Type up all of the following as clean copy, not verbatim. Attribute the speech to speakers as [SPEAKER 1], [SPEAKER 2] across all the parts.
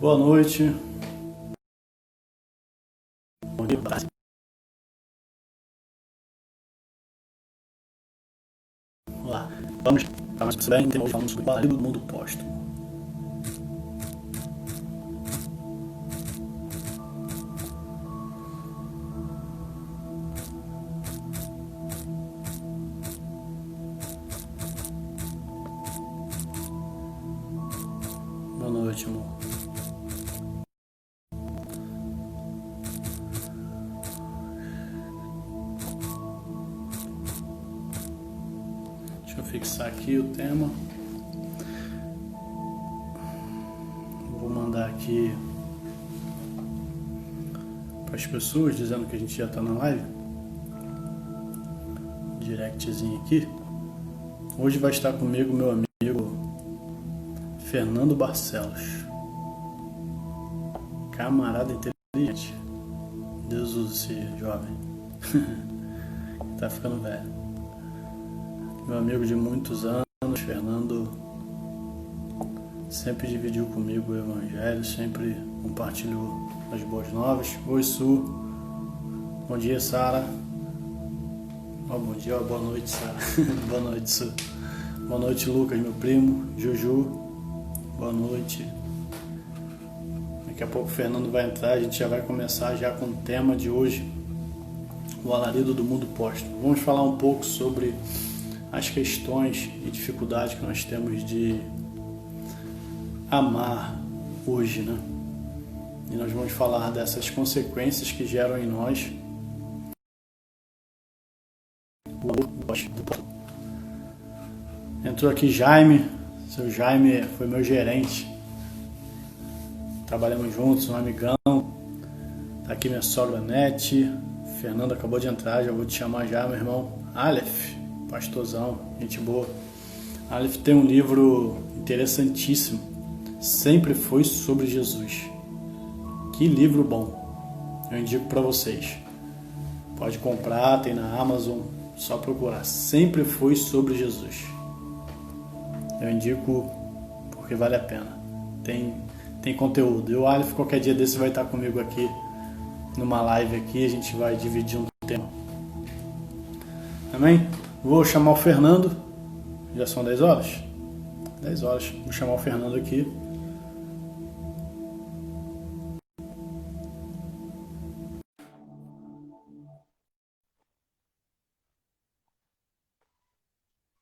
[SPEAKER 1] Boa noite. Bom dia, boa tarde. Olá. Vamos para mais bem, hoje falamos sobre o alarido do mundo póstumo. Boa noite, amor. Deixa eu fixar aqui o tema. Vou mandar aqui para as pessoas dizendo que a gente já está na live. Directzinho aqui. Hoje vai estar comigo meu amigo Fernando Barcelos. Camarada inteligente. Deus use esse jovem. Tá ficando velho. Meu amigo de muitos anos, Fernando, sempre dividiu comigo o evangelho, sempre compartilhou as boas novas. Oi, Su. Bom dia, Sara. Bom dia, boa noite, Sara. Boa noite, Su. Boa noite, Lucas, meu primo. Juju. Boa noite. Daqui a pouco o Fernando vai entrar, a gente já vai começar já com o tema de hoje, o alarido do mundo póstumo. Vamos falar um pouco sobre as questões e dificuldades que nós temos de amar hoje, né? E nós vamos falar dessas consequências que geram em nós o póstumo. Entrou aqui Jaime, seu Jaime foi meu gerente. Trabalhamos juntos, um amigão. Tá aqui minha sogra Nete. Fernando acabou de entrar, já vou te chamar já, meu irmão. Aleph, pastorzão, gente boa. Aleph tem um livro interessantíssimo. Sempre foi sobre Jesus. Que livro bom. Eu indico para vocês. Pode comprar, tem na Amazon, só procurar. Sempre foi sobre Jesus. Eu indico porque vale a pena. Tem conteúdo. E o Aleph qualquer dia desse vai estar comigo aqui numa live aqui, a gente vai dividir um tema. Amém? Vou chamar o Fernando. Já são 10 horas? 10 horas. Vou chamar o Fernando aqui.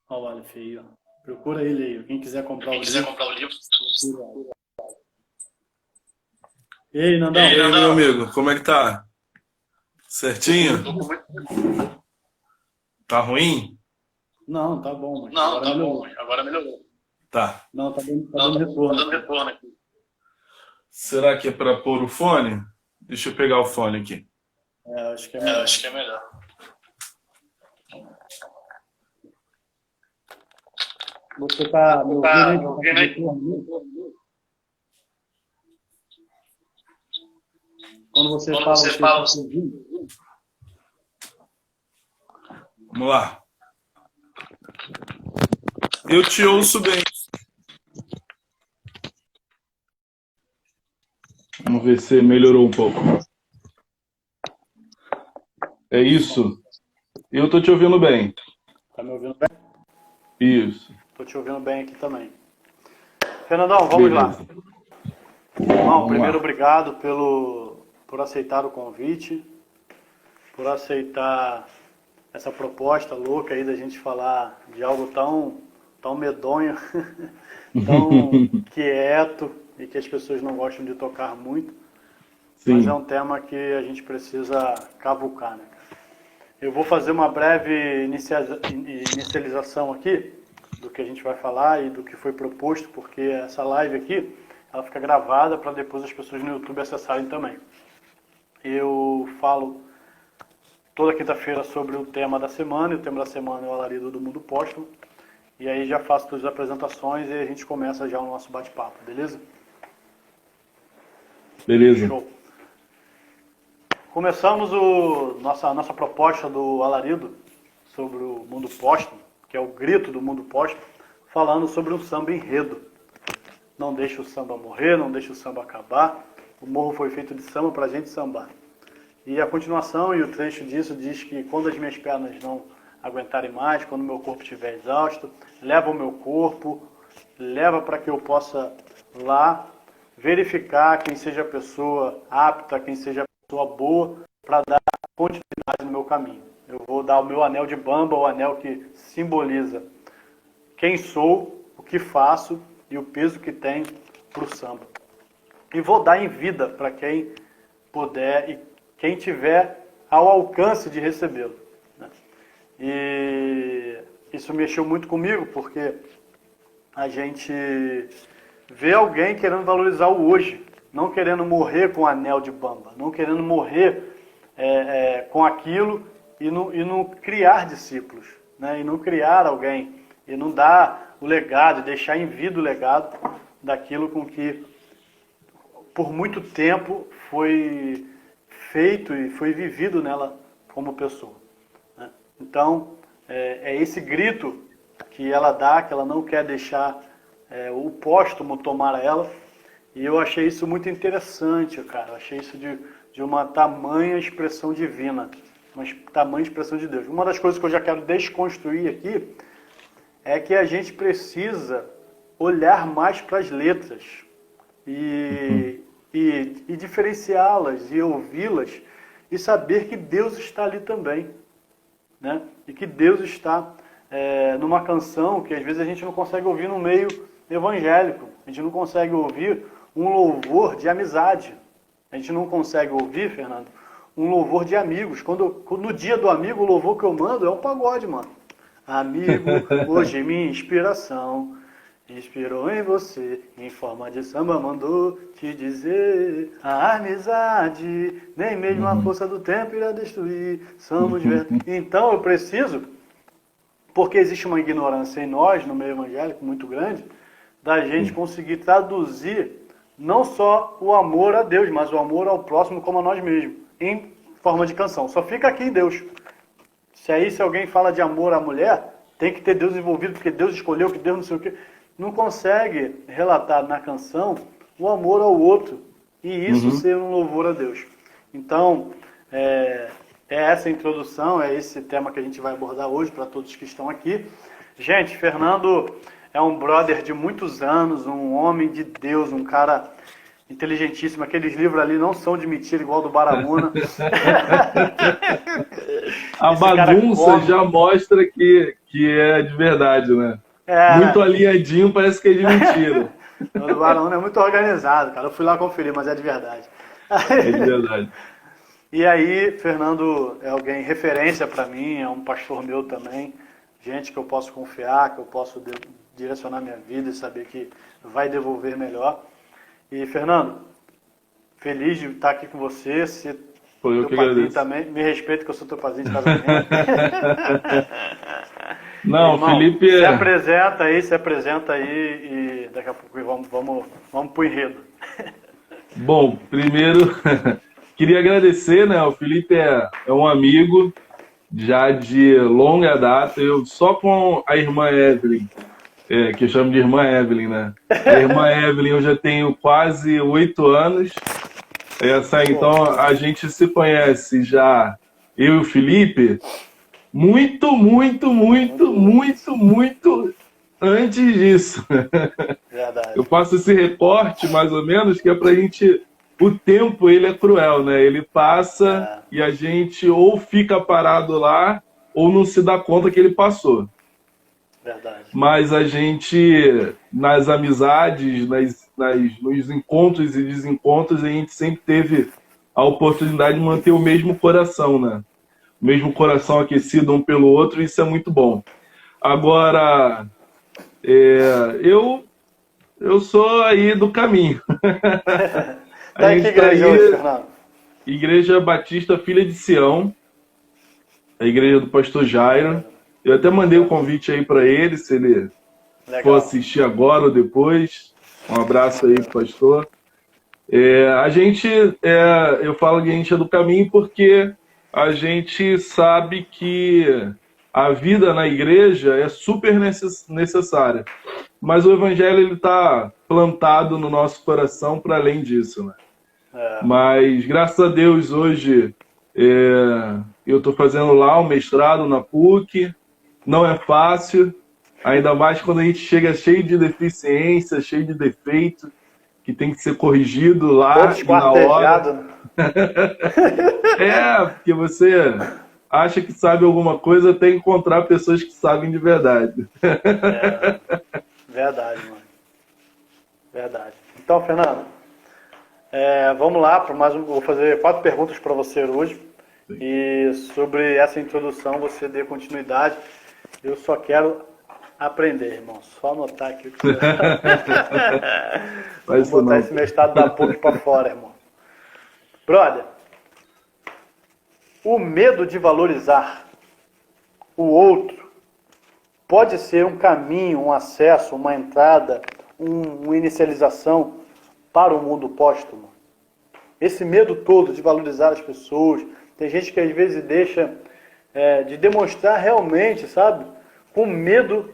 [SPEAKER 1] Olha o Aleph aí, ó. Procura ele aí. Quem quiser comprar o livro. E aí, Nandão?
[SPEAKER 2] E aí, meu amigo, como é que tá? Certinho? Tá ruim?
[SPEAKER 1] Não, tá bom, mas
[SPEAKER 2] Não, tá bom, agora melhorou. Tá.
[SPEAKER 1] Não, tá dando retorno.
[SPEAKER 2] Aqui. Será que é pra pôr o fone? Deixa eu pegar o fone aqui.
[SPEAKER 1] Acho que é melhor.
[SPEAKER 2] Acho que é melhor.
[SPEAKER 1] Você tá me ouvindo aí? Quando você fala, você tá ouvindo?
[SPEAKER 2] Vamos lá. Eu te ouço bem. Vamos ver se melhorou um pouco. É isso? Eu tô te ouvindo bem.
[SPEAKER 1] Tá me ouvindo bem?
[SPEAKER 2] Isso.
[SPEAKER 1] Tô te ouvindo bem aqui também. Fernandão, vamos lá. Irmão, primeiro obrigado por aceitar o convite, por aceitar essa proposta louca aí da gente falar de algo tão medonho, tão quieto e que as pessoas não gostam de tocar muito. Sim. Mas é um tema que a gente precisa cavucar, né? Eu vou fazer uma breve inicialização aqui do que a gente vai falar e do que foi proposto, porque essa live aqui, ela fica gravada para depois as pessoas no YouTube acessarem também. Eu falo toda quinta-feira sobre o tema da semana, e o tema da semana é o alarido do mundo póstumo. E aí já faço todas as apresentações e a gente começa já o nosso bate-papo, beleza?
[SPEAKER 2] Beleza.
[SPEAKER 1] Show. Começamos a nossa proposta do alarido sobre o mundo póstumo, que é o grito do mundo póstumo, falando sobre um samba enredo. não deixa o samba morrer, não deixa o samba acabar. O morro foi feito de samba para a gente sambar. E a continuação e o trecho disso diz que quando as minhas pernas não aguentarem mais, quando o meu corpo estiver exausto, leva o meu corpo, leva para que eu possa lá verificar quem seja a pessoa apta, quem seja a pessoa boa, para dar continuidade no meu caminho. Eu vou dar o meu anel de bamba, o anel que simboliza quem sou, o que faço e o peso que tem para o samba. E vou dar em vida para quem puder e quem tiver ao alcance de recebê-lo. Né? E isso mexeu muito comigo, porque a gente vê alguém querendo valorizar o hoje, não querendo morrer com o anel de bamba, não querendo morrer com aquilo e não criar discípulos, né? E não criar alguém, e não dar o legado, deixar em vida o legado daquilo com que por muito tempo foi feito e foi vivido nela como pessoa. Né? Então, é esse grito que ela dá, que ela não quer deixar o póstumo tomar ela, e eu achei isso muito interessante, cara. Eu achei isso de uma tamanha expressão divina, uma tamanha expressão de Deus. Uma das coisas que eu já quero desconstruir aqui é que a gente precisa olhar mais para as letras e diferenciá-las e ouvi-las e saber que Deus está ali também, né? E que Deus está numa canção que às vezes a gente não consegue ouvir no meio evangélico, a gente não consegue ouvir um louvor de amizade, a gente não consegue ouvir, Fernando, um louvor de amigos. Quando no dia do amigo, o louvor que eu mando é um pagode, mano. Amigo, hoje minha inspiração inspirou em você, em forma de samba mandou te dizer: a amizade, nem mesmo a força do tempo irá destruir, somos verdadeiros. Então eu preciso, porque existe uma ignorância em nós, no meio evangélico, muito grande, da gente conseguir traduzir não só o amor a Deus, mas o amor ao próximo como a nós mesmos, em forma de canção. Só fica aqui em Deus. Se alguém fala de amor à mulher, tem que ter Deus envolvido, porque Deus escolheu, que Deus não sei o quê. Não consegue relatar na canção o amor ao outro, e isso ser um louvor a Deus. Então, é essa introdução, é esse tema que a gente vai abordar hoje para todos que estão aqui. Gente, Fernando é um brother de muitos anos, um homem de Deus, um cara inteligentíssimo. Aqueles livros ali não são de mentira, igual do Baramuna.
[SPEAKER 2] A bagunça já mostra que é de verdade, né? Muito alinhadinho, parece que é de mentira.
[SPEAKER 1] O do Baramuna é muito organizado, cara. Eu fui lá conferir, mas é de verdade.
[SPEAKER 2] É de verdade.
[SPEAKER 1] E aí, Fernando é alguém referência para mim, é um pastor meu também, gente que eu posso confiar, que eu posso direcionar minha vida e saber que vai devolver melhor. E, Fernando, feliz de estar aqui com você.
[SPEAKER 2] Foi eu que agradeço.
[SPEAKER 1] Também. Me respeito que eu sou teu padrinho de casamento.
[SPEAKER 2] Não, irmão, Felipe...
[SPEAKER 1] Se apresenta aí e daqui a pouco vamos pro enredo.
[SPEAKER 2] Bom, primeiro, queria agradecer, né? O Felipe é um amigo já de longa data. Eu só com a irmã Evelyn, que eu chamo de irmã Evelyn, né? A irmã Evelyn eu já tenho quase 8 anos. Então a gente se conhece já, eu e o Felipe, muito antes disso.
[SPEAKER 1] Verdade.
[SPEAKER 2] Eu faço esse recorte, mais ou menos, que é pra gente... O tempo, ele é cruel, né? Ele passa e a gente ou fica parado lá ou não se dá conta que ele passou.
[SPEAKER 1] Verdade.
[SPEAKER 2] Mas a gente, nas amizades, nos encontros e desencontros, a gente sempre teve a oportunidade de manter o mesmo coração, né? O mesmo coração aquecido um pelo outro, isso é muito bom. Agora, eu sou aí do caminho.
[SPEAKER 1] Da que igreja hoje, Fernando?
[SPEAKER 2] Igreja Batista Filha de Sião, a igreja do pastor Jairo. Eu até mandei o convite aí para ele, se ele for assistir agora ou depois. Um abraço aí, pastor. Eu falo que a gente é do caminho porque a gente sabe que a vida na igreja é super necessária. Mas o evangelho ele está plantado no nosso coração para além disso, né? Mas, graças a Deus, hoje eu estou fazendo lá um mestrado na PUC. Não é fácil, ainda mais quando a gente chega cheio de deficiência, cheio de defeito, que tem que ser corrigido lá e na hora. Porque você acha que sabe alguma coisa, tem que encontrar pessoas que sabem de verdade.
[SPEAKER 1] Verdade, mano. Verdade. Então, Fernando, vamos lá para mais vou fazer 4 perguntas para você hoje. Sim. E sobre essa introdução você dê continuidade. Eu só quero aprender, irmão. Só anotar aqui o que você Vou botar esse mestrado da PUC para fora, irmão. Brother, o medo de valorizar o outro pode ser um caminho, um acesso, uma entrada, uma inicialização para o mundo póstumo. Esse medo todo de valorizar as pessoas, tem gente que às vezes deixa de demonstrar realmente, sabe? Com medo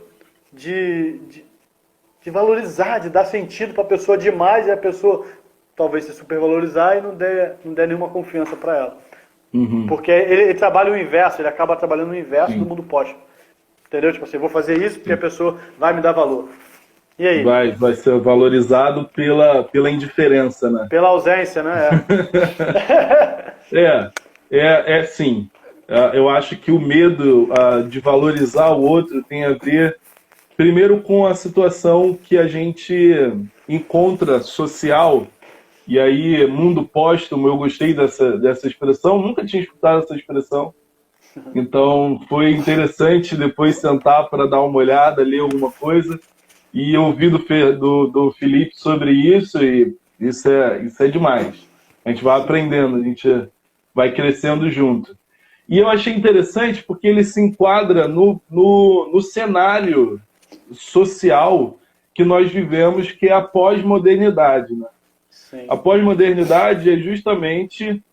[SPEAKER 1] de valorizar, de dar sentido para a pessoa demais e a pessoa talvez se supervalorizar e não der nenhuma confiança para ela. Uhum. Porque ele trabalha o inverso, ele acaba trabalhando o inverso do mundo póstumo. Entendeu? Tipo assim, vou fazer isso porque a pessoa vai me dar valor. E aí?
[SPEAKER 2] Vai ser valorizado pela indiferença, né?
[SPEAKER 1] Pela ausência, né?
[SPEAKER 2] Sim. Eu acho que o medo de valorizar o outro tem a ver, primeiro, com a situação que a gente encontra social. E aí, mundo póstumo, eu gostei dessa expressão, nunca tinha escutado essa expressão. Então, foi interessante depois sentar para dar uma olhada, ler alguma coisa. E ouvir do Felipe sobre isso, e isso é demais. A gente vai aprendendo, a gente vai crescendo junto. E eu achei interessante porque ele se enquadra no cenário social que nós vivemos, que é a pós-modernidade, né? Sim. A pós-modernidade é justamente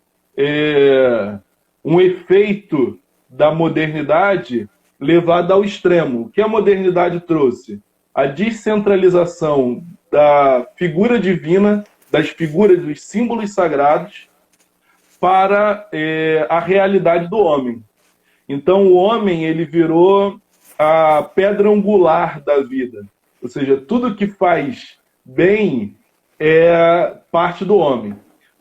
[SPEAKER 2] um efeito da modernidade levado ao extremo. O que a modernidade trouxe? A descentralização da figura divina, das figuras dos símbolos sagrados, para a realidade do homem. Então, o homem ele virou a pedra angular da vida. Ou seja, tudo que faz bem é parte do homem.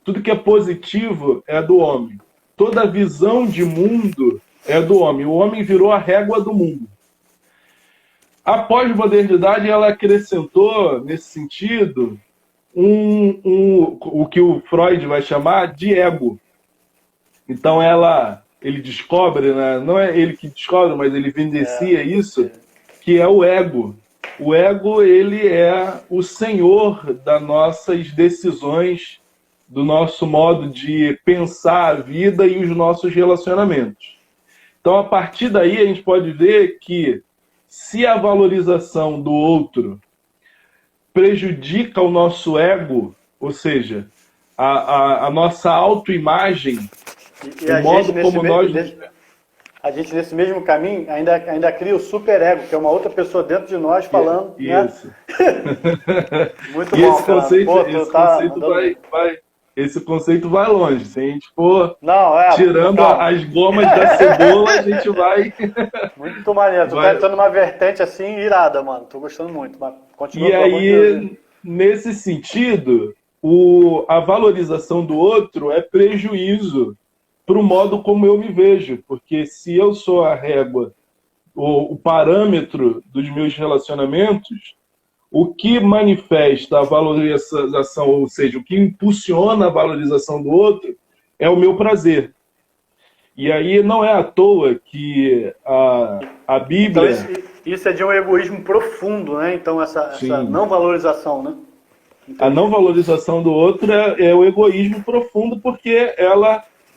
[SPEAKER 2] Tudo que é positivo é do homem. Toda visão de mundo é do homem. O homem virou a régua do mundo. A pós-modernidade ela acrescentou, nesse sentido, o que o Freud vai chamar de ego. Então ele descobre, né? Não é ele que descobre, mas ele evidencia isso, que é o ego. O ego ele é o senhor das nossas decisões, do nosso modo de pensar a vida e os nossos relacionamentos. Então, a partir daí, a gente pode ver que se a valorização do outro prejudica o nosso ego, ou seja, a nossa autoimagem, o modo como nós...
[SPEAKER 1] A gente, nesse mesmo caminho, ainda cria o superego, que é uma outra pessoa dentro de nós falando.
[SPEAKER 2] Isso.
[SPEAKER 1] Né? Muito
[SPEAKER 2] e
[SPEAKER 1] bom,
[SPEAKER 2] esse conceito vai longe. Se a gente for
[SPEAKER 1] tirando
[SPEAKER 2] as gomas da cebola, a gente vai...
[SPEAKER 1] Muito maneiro. Tu tá entrando numa vertente assim irada, mano. Tô gostando muito. Mas continua.
[SPEAKER 2] E aí, nesse sentido, a valorização do outro é prejuízo para o modo como eu me vejo. Porque se eu sou a régua, o parâmetro dos meus relacionamentos, o que manifesta a valorização, ou seja, o que impulsiona a valorização do outro, é o meu prazer. E aí não é à toa que a Bíblia...
[SPEAKER 1] Então isso é de um egoísmo profundo, né? Então essa não valorização, né?
[SPEAKER 2] Entendi. A não valorização do outro é o egoísmo profundo, porque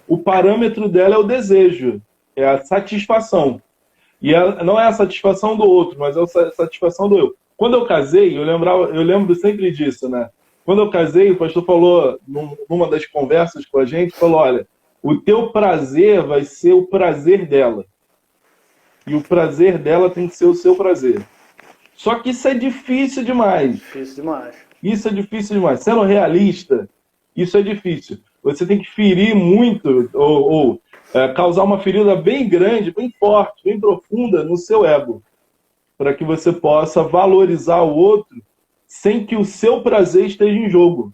[SPEAKER 2] o parâmetro dela é o desejo, é a satisfação. E não é a satisfação do outro, mas é a satisfação do eu. Quando eu casei, eu lembro sempre disso, né? Quando eu casei, o pastor falou, numa das conversas com a gente, falou, olha, o teu prazer vai ser o prazer dela. e o prazer dela tem que ser o seu prazer. Só que isso é difícil demais.
[SPEAKER 1] Difícil demais.
[SPEAKER 2] Isso é difícil demais. Sendo realista, isso é difícil. Você tem que ferir muito, ou causar uma ferida bem grande, bem forte, bem profunda no seu ego, para que você possa valorizar o outro sem que o seu prazer esteja em jogo.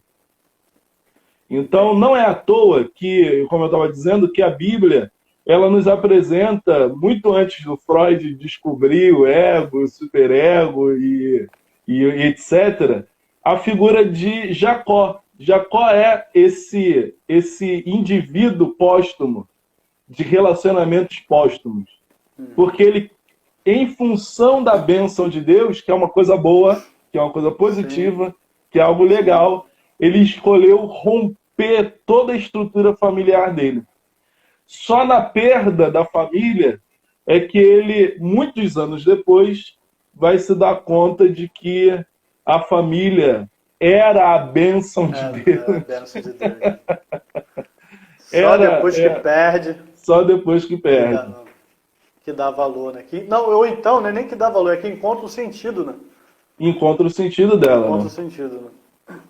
[SPEAKER 2] Então, não é à toa que, como eu estava dizendo, que a Bíblia ela nos apresenta, muito antes do Freud descobrir o ego, o superego e etc., a figura de Jacó. Jacó é esse indivíduo póstumo, de relacionamentos póstumos. Porque ele, em função da bênção de Deus, que é uma coisa boa, que é uma coisa positiva, sim, que é algo legal, ele escolheu romper toda a estrutura familiar dele. Só na perda da família é que ele, muitos anos depois, vai se dar conta de que a família era a bênção de Deus.
[SPEAKER 1] Era a bênção de Deus. Só depois que perde.
[SPEAKER 2] Só depois que perde.
[SPEAKER 1] Que dá valor, né? Ou então, né? Nem que dá valor, é que encontra o sentido, né?
[SPEAKER 2] Encontra o sentido dela.
[SPEAKER 1] Encontra o sentido, né?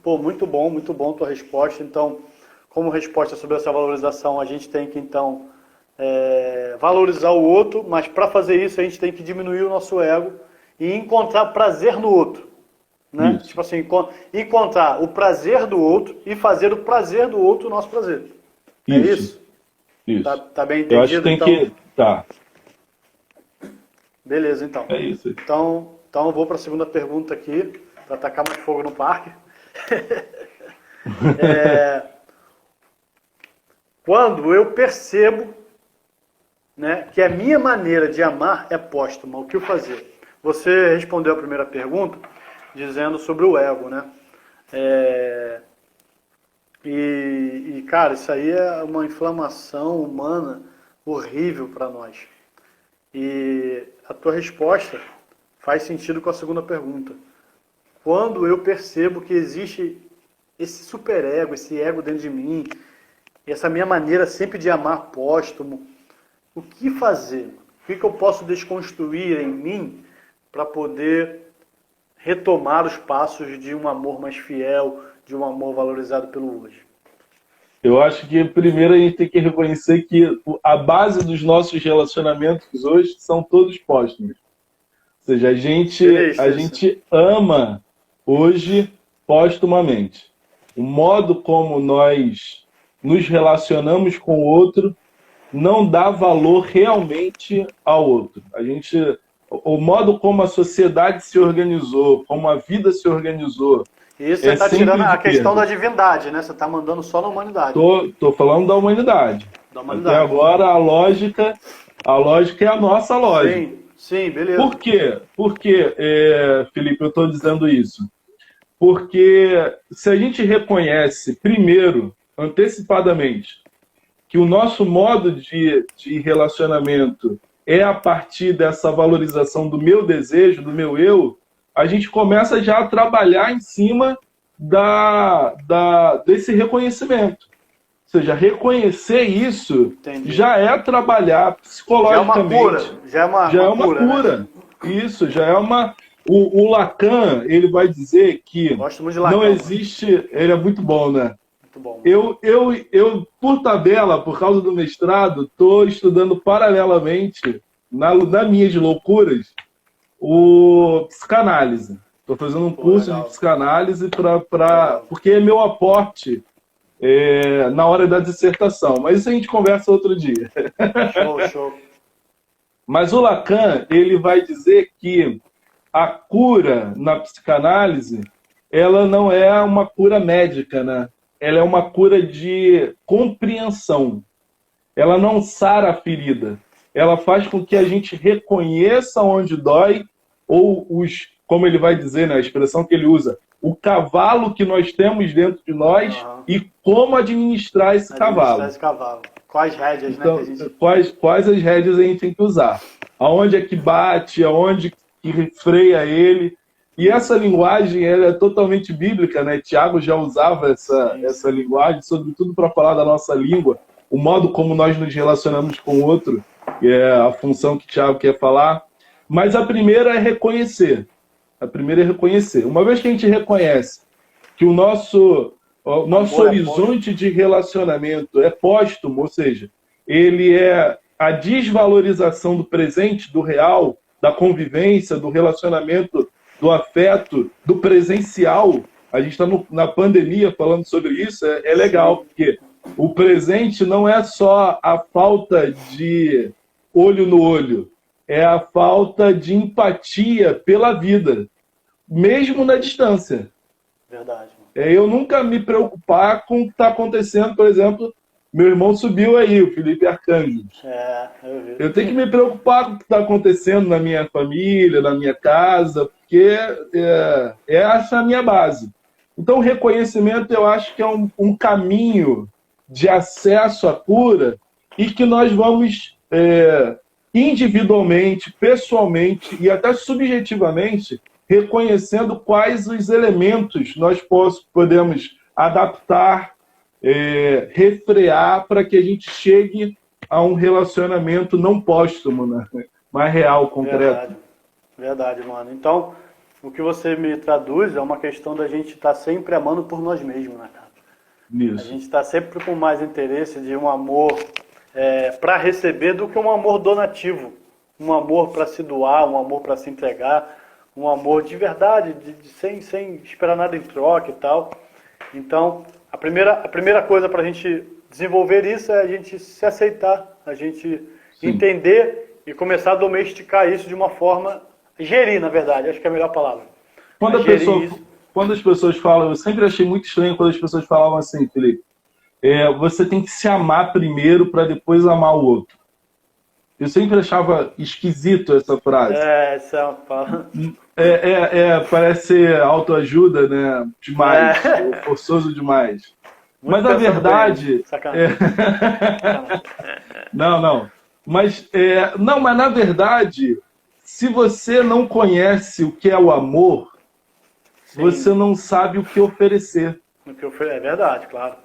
[SPEAKER 1] Pô, muito bom tua resposta. Então, como resposta sobre essa valorização, a gente tem que, então, valorizar o outro, mas para fazer isso a gente tem que diminuir o nosso ego e encontrar prazer no outro. Né? Tipo assim, encontrar o prazer do outro e fazer o prazer do outro o nosso prazer. É isso?
[SPEAKER 2] Isso.
[SPEAKER 1] Tá bem entendido?
[SPEAKER 2] Eu acho que tem que... Tá.
[SPEAKER 1] Beleza, então.
[SPEAKER 2] É isso.
[SPEAKER 1] Então eu vou para a segunda pergunta aqui, para tacar mais fogo no parque. Quando eu percebo, né, que a minha maneira de amar é póstuma, o que eu fazer? Você respondeu a primeira pergunta dizendo sobre o ego, né? Cara, isso aí é uma inflamação humana horrível para nós. E a tua resposta faz sentido com a segunda pergunta. Quando eu percebo que existe esse superego, esse ego dentro de mim, essa minha maneira sempre de amar póstumo, o que fazer? O que eu posso desconstruir em mim para poder retomar os passos de um amor mais fiel, de um amor valorizado pelo hoje?
[SPEAKER 2] Eu acho que primeiro a gente tem que reconhecer que a base dos nossos relacionamentos hoje são todos póstumos. Ou seja, a gente ama hoje póstumamente. O modo como nós nos relacionamos com o outro não dá valor realmente ao outro. O modo como a sociedade se organizou, como a vida se organizou.
[SPEAKER 1] Isso você está tirando a questão da divindade, né? Você está mandando só na humanidade.
[SPEAKER 2] Tô falando da humanidade. Até agora a lógica é a nossa lógica.
[SPEAKER 1] Sim, beleza.
[SPEAKER 2] Por quê? Porque, Felipe, eu estou dizendo isso? Porque se a gente reconhece primeiro, antecipadamente, que o nosso modo de relacionamento é a partir dessa valorização do meu desejo, do meu eu, a gente começa já a trabalhar em cima desse reconhecimento. Ou seja, reconhecer isso já é trabalhar psicologicamente.
[SPEAKER 1] Já é uma cura.
[SPEAKER 2] Né? Isso, já é uma... O Lacan, ele vai dizer que
[SPEAKER 1] gosto muito de Lacan,
[SPEAKER 2] não existe... Ele é muito bom, né?
[SPEAKER 1] Muito bom.
[SPEAKER 2] Eu, por tabela, por causa do mestrado, estou estudando paralelamente, nas minhas loucuras, o psicanálise. Estou fazendo um curso de psicanálise porque é meu aporte na hora da dissertação. Mas isso a gente conversa outro dia.
[SPEAKER 1] Show.
[SPEAKER 2] Mas o Lacan, ele vai dizer que a cura na psicanálise, ela não é uma cura médica, né? Ela é uma cura de compreensão. Ela não sara a ferida. Ela faz com que a gente reconheça onde dói, ou como ele vai dizer, né, a expressão que ele usa, o cavalo que nós temos dentro de nós e como administrar esse cavalo.
[SPEAKER 1] Quais rédeas,
[SPEAKER 2] então,
[SPEAKER 1] né? Que a gente...
[SPEAKER 2] quais as rédeas a gente tem que usar? Aonde é que bate, aonde que freia ele. E essa linguagem ela é totalmente bíblica, né? Tiago já usava essa linguagem, sobretudo para falar da nossa língua, o modo como nós nos relacionamos com o outro. é a função que o Thiago quer falar. Mas a primeira é reconhecer. A primeira é reconhecer. Uma vez que a gente reconhece que o nosso horizonte de relacionamento é póstumo, ou seja, ele é a desvalorização do presente, do real, da convivência, do relacionamento, do afeto, do presencial. A gente está na pandemia falando sobre isso, é legal, porque o presente não é só a falta de olho no olho, é a falta de empatia pela vida, mesmo na distância.
[SPEAKER 1] Verdade.
[SPEAKER 2] É eu nunca me preocupar com o que está acontecendo, por exemplo, meu irmão subiu aí, o Felipe Arcanjo.
[SPEAKER 1] Eu vi.
[SPEAKER 2] Eu tenho que me preocupar com o que está acontecendo na minha família, na minha casa, porque essa é a minha base. Então, o reconhecimento, eu acho que é um caminho de acesso à cura e que nós vamos individualmente, pessoalmente e até subjetivamente reconhecendo quais os elementos nós podemos adaptar, refrear para que a gente chegue a um relacionamento não póstumo, né? Mas real, concreto.
[SPEAKER 1] Verdade, mano. Então, o que você me traduz é uma questão da gente estar sempre amando por nós mesmos, né, cara?
[SPEAKER 2] Isso.
[SPEAKER 1] A gente está sempre com mais interesse de um amor para receber do que um amor donativo. Um amor para se doar, um amor para se entregar, um amor de verdade, sem esperar nada em troca e tal. Então, a primeira coisa para a gente desenvolver isso é a gente se aceitar, a gente entender e começar a domesticar isso de uma forma, gerir, na verdade, acho que é a melhor palavra.
[SPEAKER 2] Quando as pessoas falam, eu sempre achei muito estranho quando as pessoas falavam assim, Felipe, você tem que se amar primeiro para depois amar o outro. Eu sempre achava esquisito essa frase.
[SPEAKER 1] Essa é uma palavra.
[SPEAKER 2] Parece autoajuda, né? Demais, forçoso demais. Muito. Mas a verdade...
[SPEAKER 1] Sacanagem.
[SPEAKER 2] Não. Mas na verdade, se você não conhece o que é o amor, você não sabe o que oferecer.
[SPEAKER 1] É verdade, claro.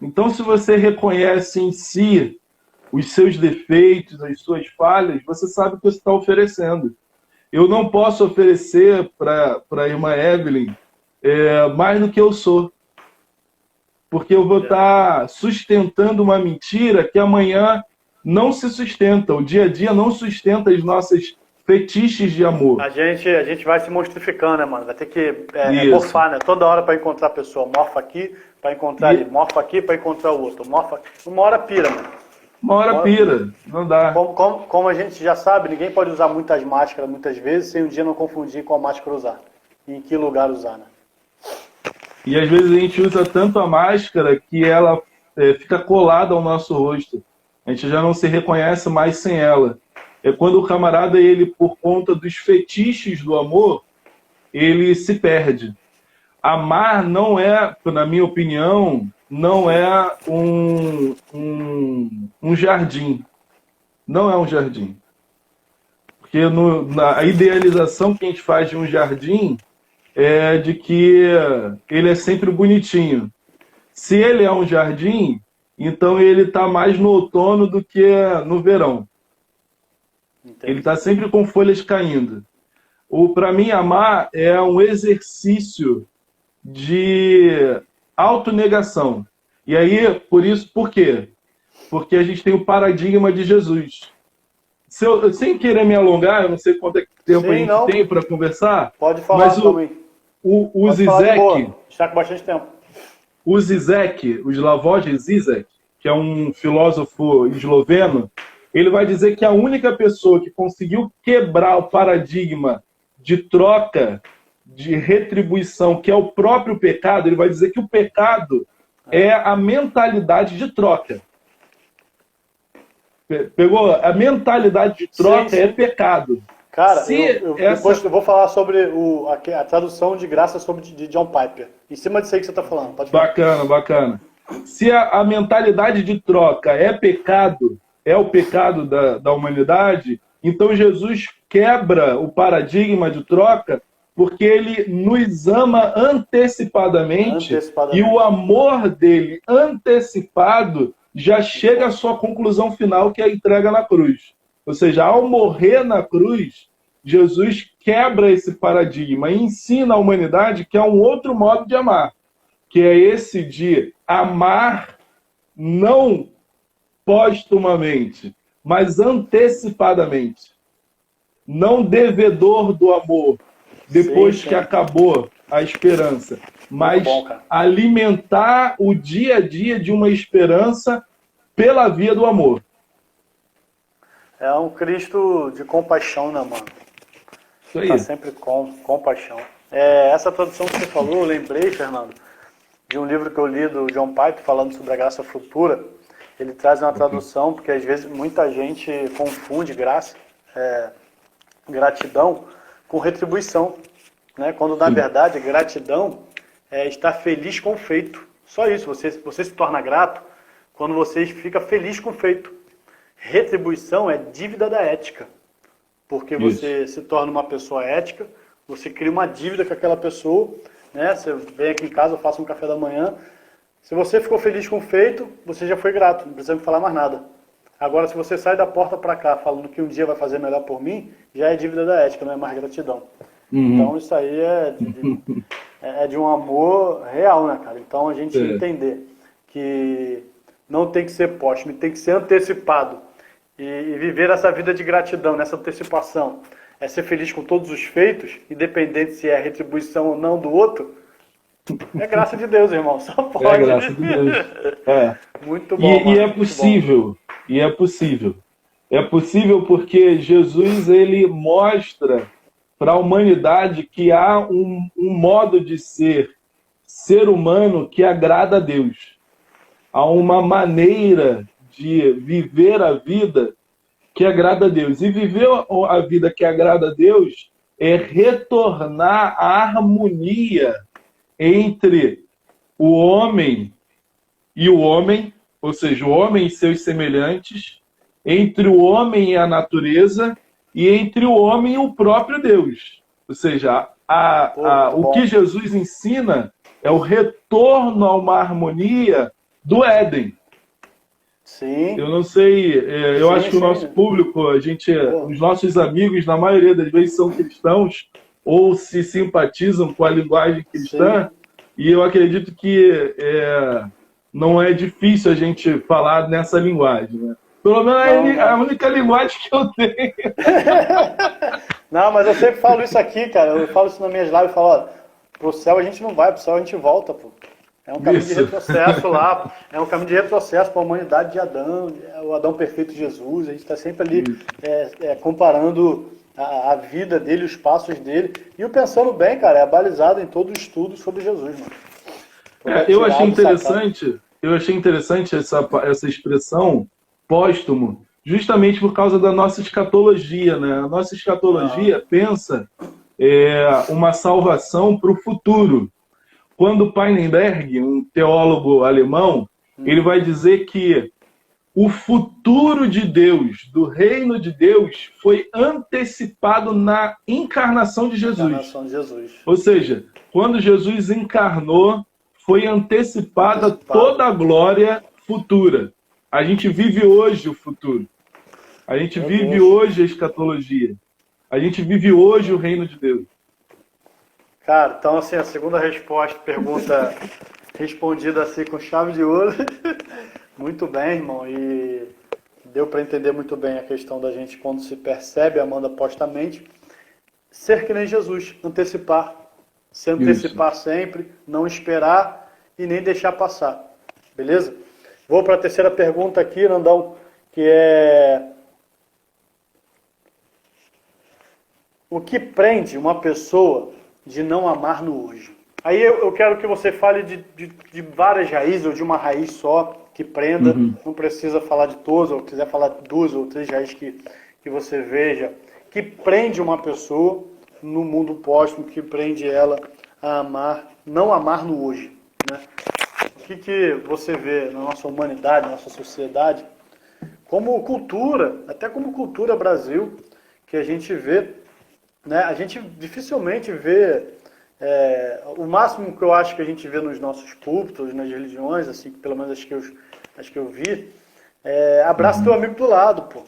[SPEAKER 2] Então, se você reconhece em si os seus defeitos, as suas falhas, você sabe o que você está oferecendo. Eu não posso oferecer para a irmã Evelyn mais do que eu sou. Porque eu vou estar sustentando uma mentira que amanhã não se sustenta. O dia a dia não sustenta as nossas fetiches de amor.
[SPEAKER 1] A gente vai se monstrificando, né, mano? Vai ter que morfar, né? Toda hora para encontrar a pessoa. Morfa aqui para encontrar ali. Morfa aqui para encontrar o outro. Morfa... Uma hora pira, mano.
[SPEAKER 2] Uma hora pira. Não dá.
[SPEAKER 1] Como a gente já sabe, ninguém pode usar muitas máscaras muitas vezes sem um dia não confundir qual máscara usar. E em que lugar usar, né?
[SPEAKER 2] E às vezes a gente usa tanto a máscara que ela fica colada ao nosso rosto. A gente já não se reconhece mais sem ela. É quando o camarada, ele, por conta dos fetiches do amor, ele se perde. Amar não é, na minha opinião, não é um jardim. Não é um jardim. Porque a idealização que a gente faz de um jardim é de que ele é sempre bonitinho. Se ele é um jardim, então ele está mais no outono do que no verão. Entendi. Ele está sempre com folhas caindo. Para mim, amar é um exercício de autonegação. E aí, por quê? Porque a gente tem o paradigma de Jesus. Sem querer me alongar, eu não sei quanto tempo a gente tem para conversar.
[SPEAKER 1] Pode falar também.
[SPEAKER 2] O Zizek...
[SPEAKER 1] Está com bastante tempo.
[SPEAKER 2] O Zizek, o Slavoj Zizek, que é um filósofo esloveno, ele vai dizer que a única pessoa que conseguiu quebrar o paradigma de troca, de retribuição, que é o próprio pecado, ele vai dizer que o pecado é a mentalidade de troca. Pegou? A mentalidade de troca é pecado.
[SPEAKER 1] Cara, depois eu vou falar sobre a tradução de graça de John Piper. Em cima disso aí que você está falando. Pode falar.
[SPEAKER 2] Bacana. Se a mentalidade de troca é pecado, é o pecado da humanidade, então Jesus quebra o paradigma de troca porque ele nos ama antecipadamente. E o amor dele antecipado já chega à sua conclusão final, que é a entrega na cruz. Ou seja, ao morrer na cruz, Jesus quebra esse paradigma e ensina à humanidade que há um outro modo de amar, que é esse de amar não póstumamente, mas antecipadamente. Não devedor do amor, depois
[SPEAKER 1] Sim.
[SPEAKER 2] que acabou a esperança,
[SPEAKER 1] Muito bom,
[SPEAKER 2] mas
[SPEAKER 1] cara.
[SPEAKER 2] alimentar o dia a dia de uma esperança pela via do amor.
[SPEAKER 1] É um Cristo de compaixão, né, mano?
[SPEAKER 2] Isso
[SPEAKER 1] Tá
[SPEAKER 2] aí.
[SPEAKER 1] sempre com compaixão. Essa tradução que você falou, eu lembrei, Fernando, de um livro que eu li do John Piper falando sobre a graça futura. Ele traz uma tradução, porque às vezes muita gente confunde gratidão com retribuição, né? Quando na
[SPEAKER 2] Sim.
[SPEAKER 1] verdade gratidão é estar feliz com o feito. Só isso, você se torna grato quando você fica feliz com o feito. Retribuição é dívida da ética, porque você se torna uma pessoa ética, você cria uma dívida com aquela pessoa, né? Você vem aqui em casa, eu faço um café da manhã. Se você ficou feliz com o feito, você já foi grato, não precisa me falar mais nada. Agora, se você sai da porta para cá falando que um dia vai fazer melhor por mim, já é dívida da ética, não é mais gratidão. Então, isso aí é de um amor real, né, cara? Então, a gente entender que não tem que ser póstumo, tem que ser antecipado. E viver essa vida de gratidão, nessa antecipação. É ser feliz com todos os feitos, independente se é retribuição ou não do outro. É graça de Deus, irmão. Só pode.
[SPEAKER 2] É graça de Deus. É.
[SPEAKER 1] Muito bom, mano.
[SPEAKER 2] E é possível. E é possível. É possível porque Jesus ele mostra para a humanidade que há um modo de ser humano que agrada a Deus. Há uma maneira de viver a vida que agrada a Deus. E viver a vida que agrada a Deus é retornar à harmonia entre o homem e o homem, ou seja, o homem e seus semelhantes, entre o homem e a natureza, e entre o homem e o próprio Deus. Ou seja, o que Jesus ensina é o retorno a uma harmonia do Éden.
[SPEAKER 1] Sim.
[SPEAKER 2] Eu não sei, eu acho que o nosso público, os nossos amigos, na maioria das vezes, são cristãos ou se simpatizam com a linguagem cristã, e eu acredito que não é difícil a gente falar nessa linguagem, né? Pelo menos é a única linguagem que eu tenho.
[SPEAKER 1] Não, mas eu sempre falo isso aqui, cara. Eu falo isso nas minhas lives, eu falo, ó, pro céu a gente não vai, pro céu a gente volta, pô. É um caminho de retrocesso lá, é um caminho de retrocesso para a humanidade de Adão, o Adão perfeito Jesus. A gente está sempre ali comparando a vida dele, os passos dele. E o Pensando Bem, cara, é balizado em todo o estudo sobre Jesus, mano.
[SPEAKER 2] Eu achei interessante essa expressão póstumo, justamente por causa da nossa escatologia, né? A nossa escatologia pensa uma salvação para o futuro. Quando Peinenberg, um teólogo alemão, ele vai dizer que o futuro de Deus, do reino de Deus, foi antecipado na encarnação de Jesus. Ou seja, quando Jesus encarnou, foi antecipada toda a glória futura. A gente vive hoje o futuro. A gente vive hoje a escatologia. A gente vive hoje o reino de Deus.
[SPEAKER 1] Cara, então assim, a segunda resposta, pergunta respondida assim com chave de ouro. Muito bem, irmão, e deu para entender muito bem a questão da gente quando se percebe amando apostamente, ser que nem Jesus, antecipar, se antecipar sempre, não esperar e nem deixar passar, beleza? Vou para a terceira pergunta aqui, Nandão, que é: o que prende uma pessoa de não amar no hoje? Aí eu quero que você fale de várias raízes, ou de uma raiz só, que prenda, não precisa falar de todas, ou quiser falar de 2 ou 3 raízes que você veja, que prende uma pessoa no mundo póstumo, que prende ela a amar, não amar no hoje, né? O que você vê na nossa humanidade, na nossa sociedade, como cultura, até como cultura Brasil, que a gente vê, né? A gente dificilmente vê, o máximo que eu acho que a gente vê nos nossos púlpitos, nas religiões, assim, pelo menos as que eu vi, abraça teu amigo do lado, pô.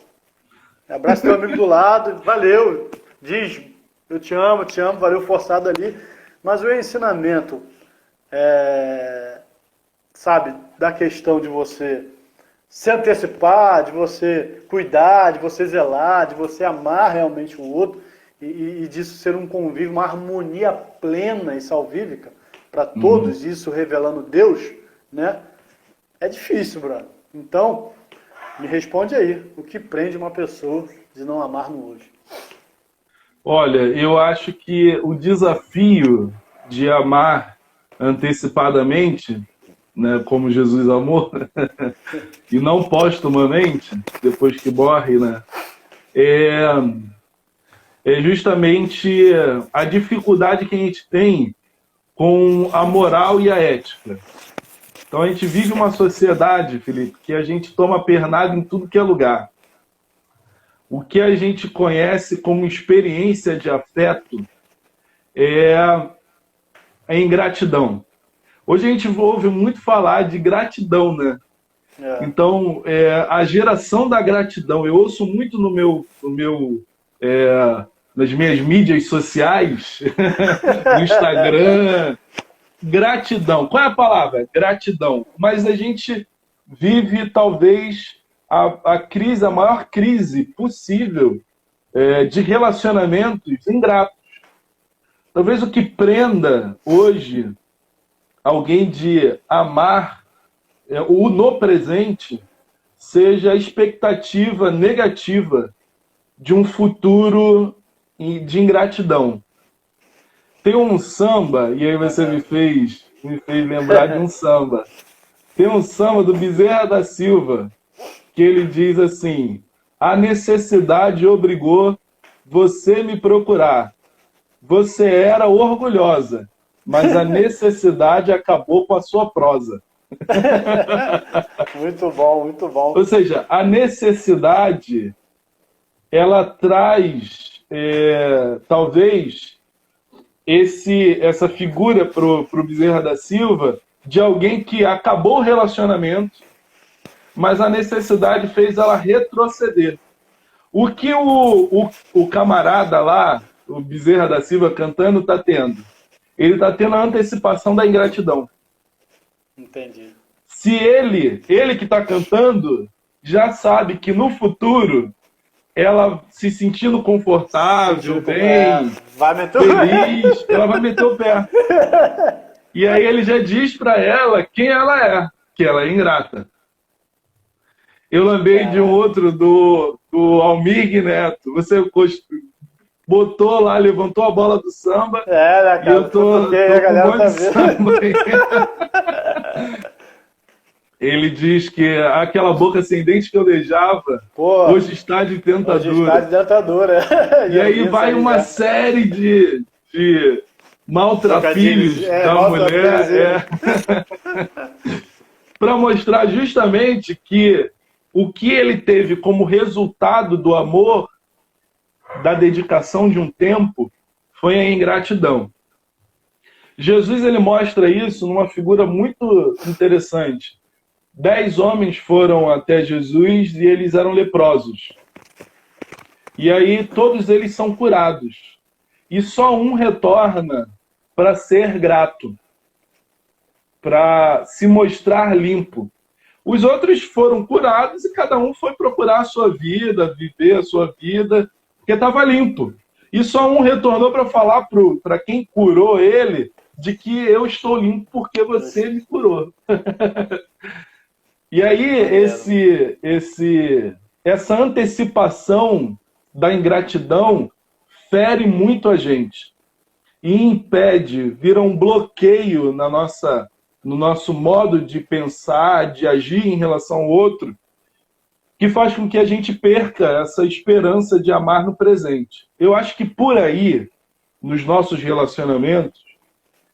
[SPEAKER 1] Abraça teu amigo do lado, valeu. Diz, eu te amo, valeu forçado ali. Mas o ensinamento, sabe, da questão de você se antecipar, de você cuidar, de você zelar, de você amar realmente o outro e disso ser um convívio, uma harmonia plena e salvífica para todos, isso revelando Deus, né? É difícil, brother. Então, me responde aí, o que prende uma pessoa de não amar no hoje?
[SPEAKER 2] Olha, eu acho que o desafio de amar antecipadamente, né, como Jesus amou, e não póstumamente, depois que morre, né, é justamente a dificuldade que a gente tem com a moral e a ética. Então a gente vive uma sociedade, Felipe, que a gente toma pernada em tudo que é lugar. O que a gente conhece como experiência de afeto é a ingratidão. Hoje a gente ouve muito falar de gratidão, né? Então, a geração da gratidão, eu ouço muito nas minhas mídias sociais, no Instagram, gratidão. Qual é a palavra? Gratidão. Mas a gente vive, talvez, a maior crise possível de relacionamentos ingratos. Talvez o que prenda hoje alguém de amar no presente seja a expectativa negativa de um futuro de ingratidão. Tem um samba, e aí você me fez lembrar de um samba. Tem um samba do Bezerra da Silva, que ele diz assim: a necessidade obrigou você me procurar. Você era orgulhosa, mas a necessidade acabou com a sua prosa.
[SPEAKER 1] Muito bom, muito bom.
[SPEAKER 2] Ou seja, a necessidade, ela traz, talvez, essa figura pro Bezerra da Silva de alguém que acabou o relacionamento, mas a necessidade fez ela retroceder. O que o camarada lá, o Bezerra da Silva cantando, está tendo? Ele está tendo a antecipação da ingratidão.
[SPEAKER 1] Entendi.
[SPEAKER 2] Se ele que está cantando, já sabe que no futuro, ela se sentindo confortável, bem,
[SPEAKER 1] vai meter
[SPEAKER 2] feliz, ela vai meter o pé. E aí ele já diz para ela quem ela é, que ela é ingrata. Eu lembrei de um outro do Almir Neto. Você botou lá, levantou a bola do samba.
[SPEAKER 1] Né, cara?
[SPEAKER 2] E eu tô
[SPEAKER 1] a galera tá vendo.
[SPEAKER 2] Ele diz que aquela boca sem dente que eu beijava, hoje está de tentadura.
[SPEAKER 1] Hoje está de tentadura.
[SPEAKER 2] E aí vai uma série de maltrapilhos da mulher. Para mostrar justamente que o que ele teve como resultado do amor, da dedicação de um tempo, foi a ingratidão. Jesus ele mostra isso numa figura muito interessante. 10 homens foram até Jesus e eles eram leprosos. E aí todos eles são curados. E só um retorna para ser grato, para se mostrar limpo. Os outros foram curados e cada um foi procurar a sua vida, viver a sua vida, porque estava limpo. E só um retornou para falar para quem curou ele de que eu estou limpo porque você me curou. E aí essa antecipação da ingratidão fere muito a gente e impede, vira um bloqueio no nosso modo de pensar, de agir em relação ao outro, que faz com que a gente perca essa esperança de amar no presente. Eu acho que por aí, nos nossos relacionamentos,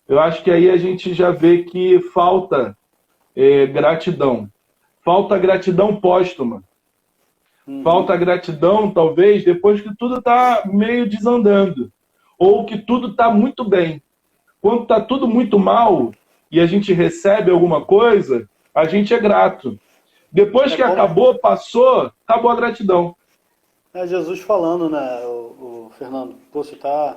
[SPEAKER 2] eu acho que aí a gente já vê que falta gratidão. Falta gratidão póstuma. Falta gratidão, talvez, depois que tudo está meio desandando. Ou que tudo está muito bem. Quando está tudo muito mal e a gente recebe alguma coisa, a gente é grato. Depois que acabou, passou, acabou a gratidão.
[SPEAKER 1] É Jesus falando, né, o Fernando? Pô, você tá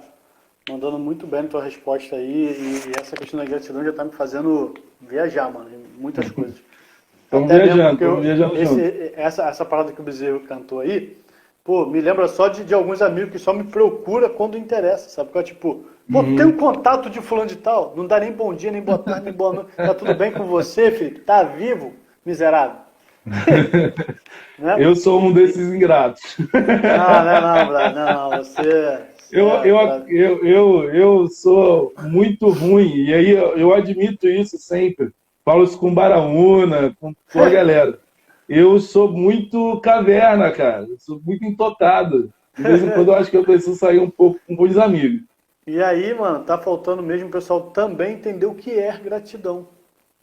[SPEAKER 1] mandando muito bem na tua resposta aí, e essa questão da gratidão já tá me fazendo viajar, mano, em muitas coisas.
[SPEAKER 2] Estamos
[SPEAKER 1] Até mesmo
[SPEAKER 2] viajando,
[SPEAKER 1] porque
[SPEAKER 2] estamos viajando junto.
[SPEAKER 1] essa parada que o Bezerro cantou aí, pô, me lembra só de alguns amigos que só me procura quando interessa, sabe? Porque, tipo, pô, tem um contato de fulano de tal, não dá nem bom dia, nem boa tarde, nem boa noite. Tá tudo bem com você, filho? Tá vivo, miserável? Né?
[SPEAKER 2] Eu sou um desses ingratos.
[SPEAKER 1] Não, brother, não,
[SPEAKER 2] Eu sou muito ruim, e aí eu admito isso sempre. Falo isso com Baraúna, com a galera. Eu sou muito caverna, cara. Eu sou muito intocado. De vez em quando eu acho que eu preciso sair um pouco com os amigos.
[SPEAKER 1] E aí, mano, tá faltando mesmo o pessoal também entender o que é gratidão.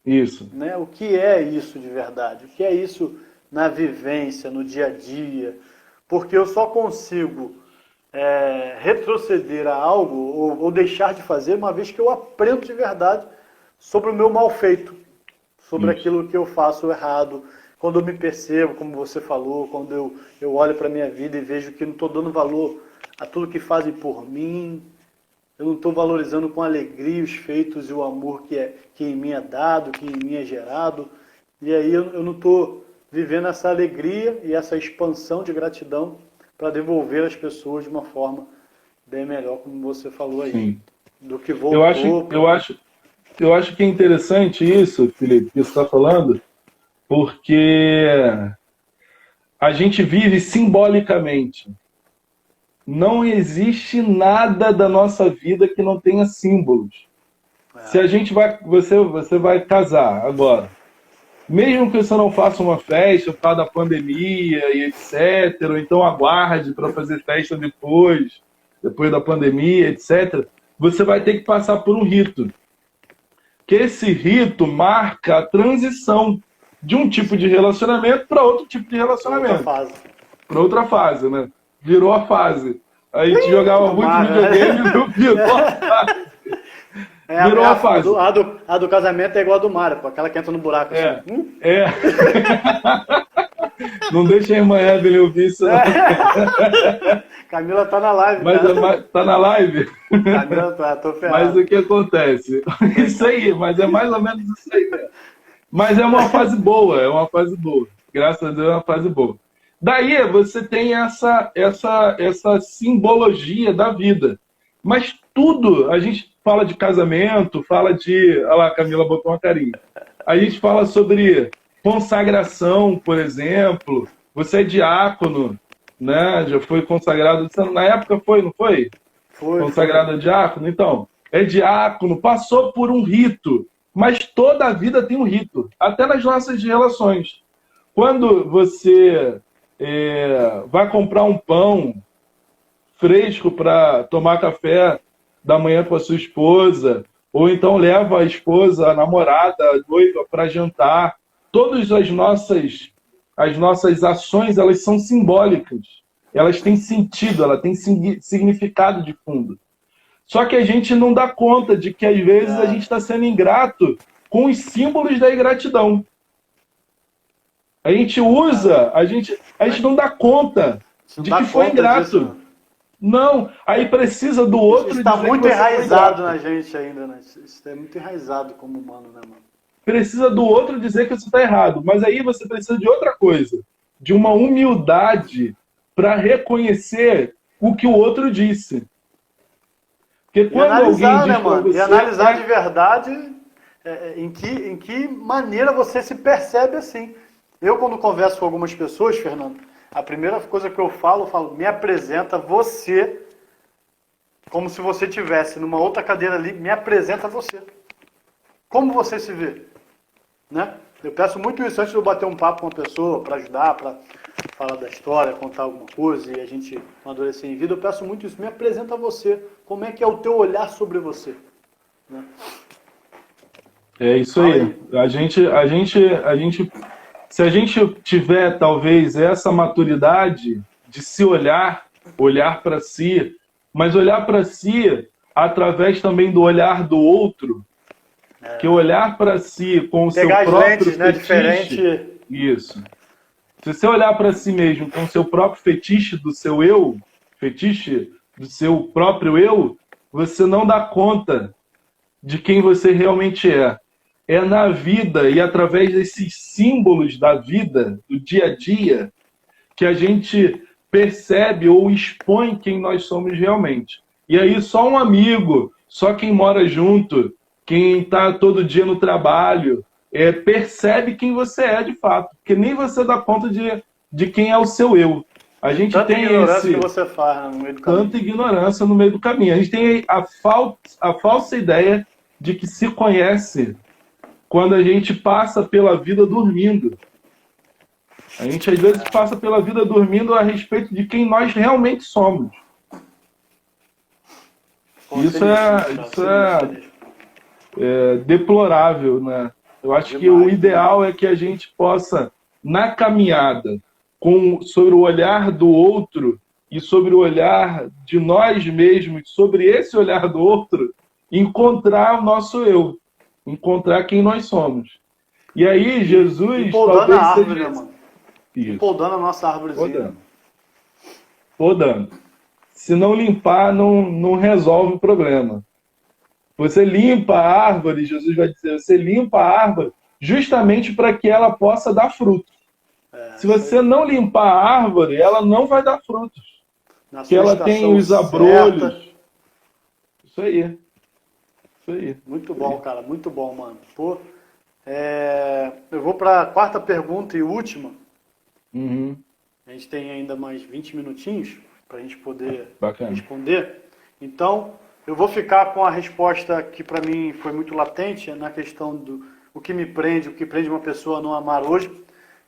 [SPEAKER 2] Isso.
[SPEAKER 1] Né? O que é isso de verdade? O que é isso na vivência, no dia a dia? Porque eu só consigo retroceder a algo ou deixar de fazer uma vez que eu aprendo de verdade sobre o meu mal feito, sobre aquilo que eu faço errado. Quando eu me percebo, como você falou, quando eu olho para a minha vida e vejo que não estou dando valor a tudo que fazem por mim, eu não estou valorizando com alegria os feitos e o amor que em mim é dado, que em mim é gerado. E aí eu não estou vivendo essa alegria e essa expansão de gratidão para devolver às pessoas de uma forma bem melhor, como você falou aí.
[SPEAKER 2] Sim.
[SPEAKER 1] Do que voltou.
[SPEAKER 2] Eu acho que é interessante isso, Felipe, que você está falando, porque a gente vive simbolicamente. Não existe nada da nossa vida que não tenha símbolos. Se a gente você vai casar agora, mesmo que você não faça uma festa por causa da pandemia e etc, ou então aguarde para fazer festa depois da pandemia, etc, você vai ter que passar por um rito. Que esse rito marca a transição de um tipo de relacionamento para outro tipo de relacionamento. Para outra fase, né? Virou a fase. A gente jogava muito videogame, virou a fase. Virou a fase.
[SPEAKER 1] A do casamento é igual a do Mario, pô, aquela que entra no buraco. Assim.
[SPEAKER 2] Não deixa a irmã Evelyn ouvir isso.
[SPEAKER 1] Camila tá na live.
[SPEAKER 2] Tá na live?
[SPEAKER 1] Camila tá, tô ferrado.
[SPEAKER 2] Mas o que acontece? Isso aí, mas é mais ou menos isso aí. Mas é uma fase boa, Graças a Deus é uma fase boa. Daí você tem essa simbologia da vida. Mas tudo, a gente fala de casamento, fala de... Olha lá, a Camila botou uma carinha. A gente fala sobre consagração, por exemplo. Você é diácono, né? Já foi consagrado. Na época foi, não foi?
[SPEAKER 1] Foi.
[SPEAKER 2] Consagrado diácono. Então, é diácono, passou por um rito. Mas toda a vida tem um rito. Até nas nossas relações. Quando você vai comprar um pão fresco para tomar café da manhã com a sua esposa, ou então leva a esposa, a namorada, a noiva para jantar. Todas as nossas ações, elas são simbólicas. Elas têm sentido, elas têm significado de fundo. Só que a gente não dá conta de que, às vezes, a gente está sendo ingrato com os símbolos da ingratidão. A gente usa, a gente não dá conta de que foi ingrato.
[SPEAKER 1] Disso.
[SPEAKER 2] Não, aí precisa do outro.
[SPEAKER 1] Isso está muito enraizado na gente ainda, né? Isso é muito enraizado como humano, né, mano?
[SPEAKER 2] Precisa do outro dizer que você está errado. Mas aí você precisa de outra coisa. De uma humildade para reconhecer o que o outro disse. Porque quando
[SPEAKER 1] analisar,
[SPEAKER 2] alguém diz
[SPEAKER 1] né, mano?
[SPEAKER 2] você,
[SPEAKER 1] E analisar de verdade em que maneira você se percebe assim. Eu, quando converso com algumas pessoas, Fernando, a primeira coisa que eu falo, me apresenta você, como se você estivesse numa outra cadeira ali, me apresenta você. Como você se vê? Né? Eu peço muito isso antes de eu bater um papo com uma pessoa, para ajudar, para falar da história, contar alguma coisa e a gente amadurecer em vida. Eu peço muito isso, me apresenta você. Como é que é o teu olhar sobre você? Né?
[SPEAKER 2] É isso aí. A gente, se a gente tiver, talvez, essa maturidade de se olhar para si, mas olhar para si através também do olhar do outro, que olhar para si com o seu próprio
[SPEAKER 1] lentes, né,
[SPEAKER 2] fetiche,
[SPEAKER 1] diferente.
[SPEAKER 2] isso. Se você olhar para si mesmo com o seu próprio fetiche do seu eu, fetiche do seu próprio eu, você não dá conta de quem você realmente é. É na vida e através desses símbolos da vida, do dia a dia, que a gente percebe ou expõe quem nós somos realmente. E aí só um amigo, só quem mora junto, quem está todo dia no trabalho, percebe quem você é de fato. Porque nem você dá conta de quem é o seu eu. A gente
[SPEAKER 1] Tanta
[SPEAKER 2] tem
[SPEAKER 1] ignorância que você faz no meio do caminho.
[SPEAKER 2] tanta ignorância no meio do caminho. A gente tem a falsa ideia de que se conhece quando a gente passa pela vida dormindo. A gente às vezes passa pela vida dormindo a respeito de quem nós realmente somos. Isso é deplorável, né? Eu acho que o ideal é que a gente possa, na caminhada, sobre o olhar do outro e sobre o olhar de nós mesmos, sobre esse olhar do outro, encontrar o nosso eu, encontrar quem nós somos. E aí, Jesus
[SPEAKER 1] podando
[SPEAKER 2] talvez
[SPEAKER 1] a árvore,
[SPEAKER 2] seja...
[SPEAKER 1] né, mano?
[SPEAKER 2] Isso.
[SPEAKER 1] Podando a nossa árvorezinha.
[SPEAKER 2] Podando. Se não limpar, não resolve o problema. Você limpa a árvore, Jesus vai dizer, você limpa a árvore justamente para que ela possa dar frutos. Se você não limpar a árvore, ela não vai dar frutos. Porque ela tem os abrolhos. Certa. Isso aí.
[SPEAKER 1] Muito bom, cara. Muito bom, mano. Pô, eu vou para a quarta pergunta e última.
[SPEAKER 2] Uhum.
[SPEAKER 1] A gente tem ainda mais 20 minutinhos para a gente poder responder. Então, eu vou ficar com a resposta que para mim foi muito latente na questão do o que prende uma pessoa a não amar hoje.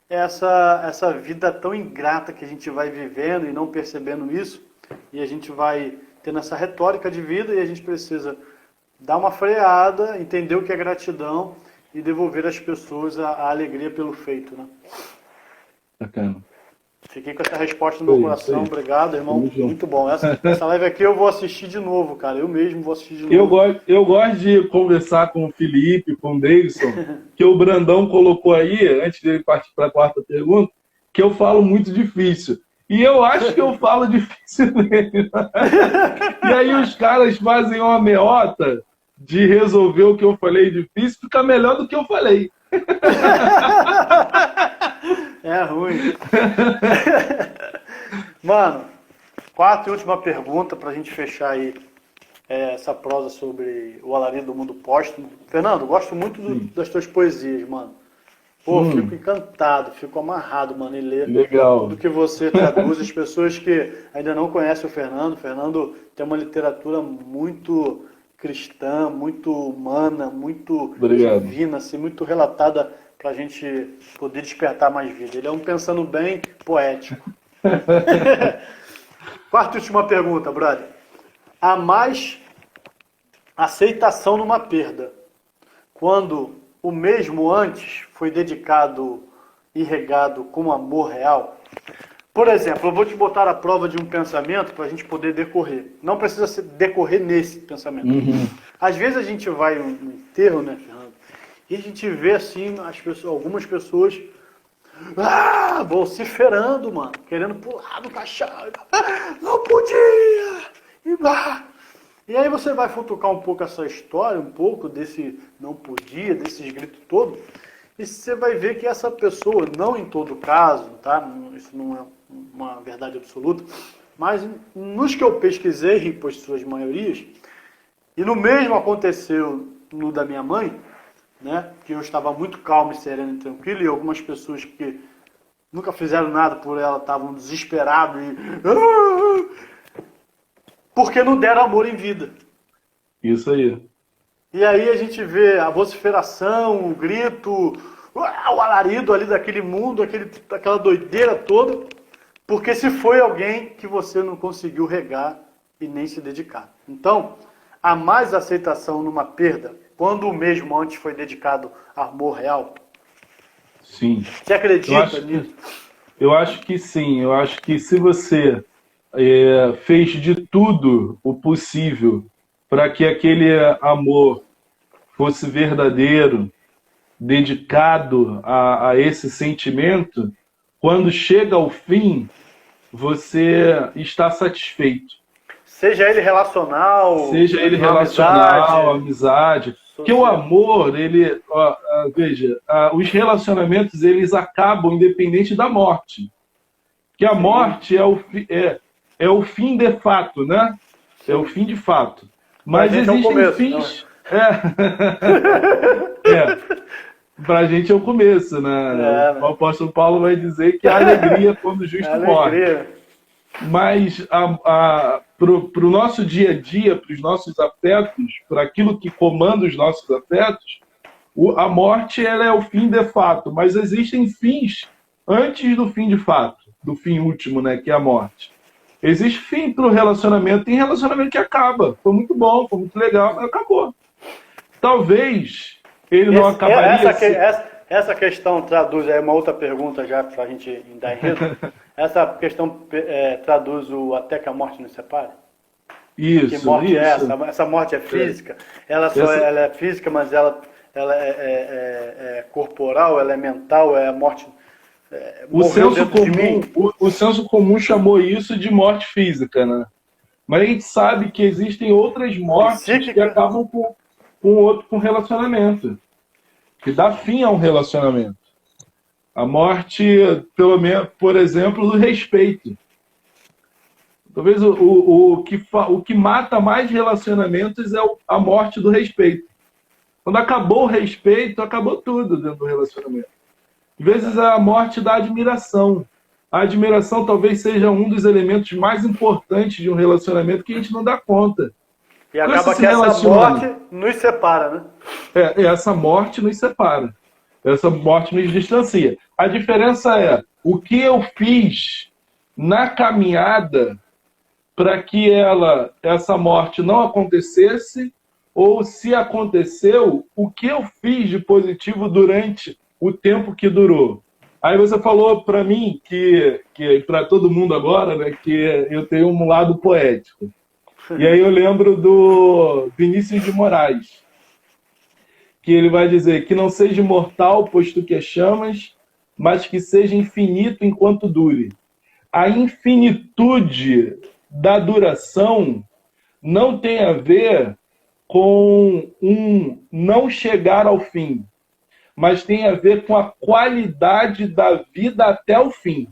[SPEAKER 1] É essa vida tão ingrata que a gente vai vivendo e não percebendo isso. E a gente vai tendo essa retórica de vida e a gente precisa dar uma freada, entender o que é gratidão e devolver às pessoas a alegria pelo feito, né?
[SPEAKER 2] Bacana.
[SPEAKER 1] Fiquei com essa resposta no meu coração. Obrigado, irmão. Muito bom. Essa live aqui eu vou assistir de novo, cara. Eu mesmo vou assistir de novo.
[SPEAKER 2] Eu gosto de conversar com o Felipe, com o Davidson, que o Brandão colocou aí, antes dele partir para a quarta pergunta, que eu falo muito difícil. E eu acho que eu falo difícil mesmo. E aí os caras fazem uma meota de resolver o que eu falei difícil, fica melhor do que eu falei.
[SPEAKER 1] É ruim. Mano, quarta e última pergunta pra gente fechar aí essa prosa sobre o alarido do mundo póstumo. Fernando, gosto muito das tuas poesias, mano. Pô, fico encantado, fico amarrado, mano, em ler tudo que você traduz. As pessoas que ainda não conhecem o Fernando tem uma literatura muito cristã, muito humana, muito divina, assim, muito relatada pra gente poder despertar mais vida. Ele é um pensando bem poético. Quarta e última pergunta, brother. Há mais aceitação numa perda quando o mesmo antes foi dedicado e regado com amor real? Por exemplo, eu vou te botar à prova de um pensamento para a gente poder decorrer. Não precisa decorrer nesse pensamento. Às vezes a gente vai no enterro, né, Fernando? E a gente vê assim algumas pessoas vociferando, mano, querendo pular do caixão. Não podia! E aí você vai futucar um pouco essa história, um pouco desse não podia, desses gritos todos, e você vai ver que essa pessoa, não em todo caso, tá? Isso não é uma verdade absoluta, mas nos que eu pesquisei, por suas maiorias, e no mesmo aconteceu no da minha mãe, né? Que eu estava muito calmo, sereno e tranquilo, e algumas pessoas que nunca fizeram nada por ela estavam desesperados porque não deram amor em vida.
[SPEAKER 2] Isso aí.
[SPEAKER 1] E aí a gente vê a vociferação, o grito, o alarido ali daquele mundo, aquela doideira toda, porque se foi alguém que você não conseguiu regar e nem se dedicar. Então, há mais aceitação numa perda quando o mesmo antes foi dedicado a amor real?
[SPEAKER 2] Sim.
[SPEAKER 1] Você acredita nisso?
[SPEAKER 2] Eu acho que sim. Eu acho que se você fez de tudo o possível para que aquele amor fosse verdadeiro, dedicado a esse sentimento, quando chega ao fim, você está satisfeito.
[SPEAKER 1] Seja ele relacional,
[SPEAKER 2] Seja ele relacional, amizade. Porque o amor, ele, veja, os relacionamentos, eles acabam independente da morte. Que a morte é o fim de fato, né? É o fim de fato. Mas existem fins... Pra gente é o começo, né? O apóstolo Paulo vai dizer que há alegria quando o justo morre. Mas para o nosso dia a dia, para os nossos afetos, para aquilo que comanda os nossos afetos, a morte ela é o fim de fato. Mas existem fins antes do fim de fato, do fim último, né? Que é a morte. Existe fim para o relacionamento. Tem relacionamento que acaba. Foi muito bom, foi muito legal, mas acabou. Talvez ele não acabaria...
[SPEAKER 1] Essa questão traduz, é uma outra pergunta já para a gente dar em risco. Essa questão traduz o até que a morte nos separe?
[SPEAKER 2] Isso,
[SPEAKER 1] que morte
[SPEAKER 2] isso.
[SPEAKER 1] É essa? Essa morte é física? Ela é física, mas ela é corporal, ela é mental, é a morte...
[SPEAKER 2] O senso comum chamou isso de morte física, né? Mas a gente sabe que existem outras mortes que acabam com relacionamento, que dá fim a um relacionamento. A morte, pelo menos, por exemplo, do respeito. Talvez o que mata mais relacionamentos é a morte do respeito. Quando acabou o respeito, acabou tudo dentro do relacionamento. Às vezes a morte da admiração. A admiração talvez seja um dos elementos mais importantes de um relacionamento que a gente não dá conta.
[SPEAKER 1] E acaba que essa morte nos separa, né?
[SPEAKER 2] Essa morte nos separa. Essa morte nos distancia. A diferença é o que eu fiz na caminhada para que essa morte não acontecesse, ou se aconteceu, o que eu fiz de positivo durante o tempo que durou. Aí você falou para mim, que para todo mundo agora, né, que eu tenho um lado poético. E aí eu lembro do Vinícius de Moraes, que ele vai dizer que não seja imortal, posto que é chamas, mas que seja infinito enquanto dure. A infinitude da duração não tem a ver com não chegar ao fim, mas tem a ver com a qualidade da vida até o fim.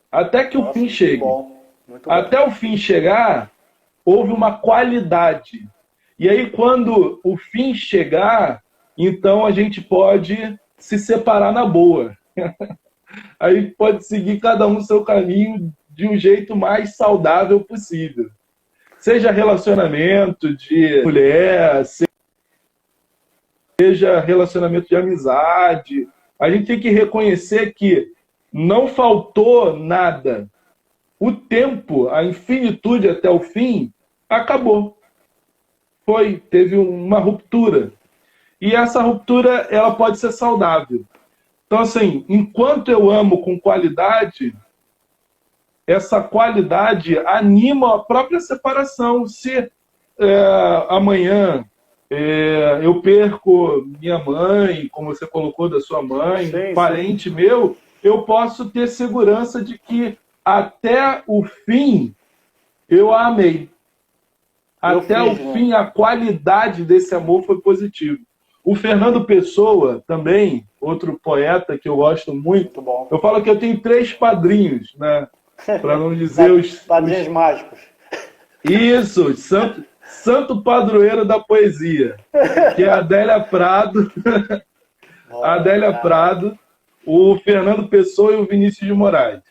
[SPEAKER 2] Até que o fim chegue. Muito bom. Até o fim chegar, houve uma qualidade. E aí, quando o fim chegar, então a gente pode se separar na boa. Aí pode seguir cada um o seu caminho de um jeito mais saudável possível. Seja relacionamento de mulher, seja relacionamento de amizade. A gente tem que reconhecer que não faltou nada. O tempo, a infinitude até o fim, acabou. Teve uma ruptura. E essa ruptura, ela pode ser saudável. Então, assim, enquanto eu amo com qualidade, essa qualidade anima a própria separação. Se amanhã eu perco minha mãe, como você colocou da sua mãe,
[SPEAKER 1] sim,
[SPEAKER 2] parente meu, eu posso ter segurança de que até o fim eu a amei. Até o fim, a qualidade desse amor foi positiva. O Fernando Pessoa, também, outro poeta que eu gosto muito,
[SPEAKER 1] bom.
[SPEAKER 2] Eu falo que eu tenho 3 padrinhos, né? Para não dizer
[SPEAKER 1] padrinhos mágicos.
[SPEAKER 2] Isso, santo padroeiro da poesia, que é a Adélia Prado, o Fernando Pessoa e o Vinícius de Moraes.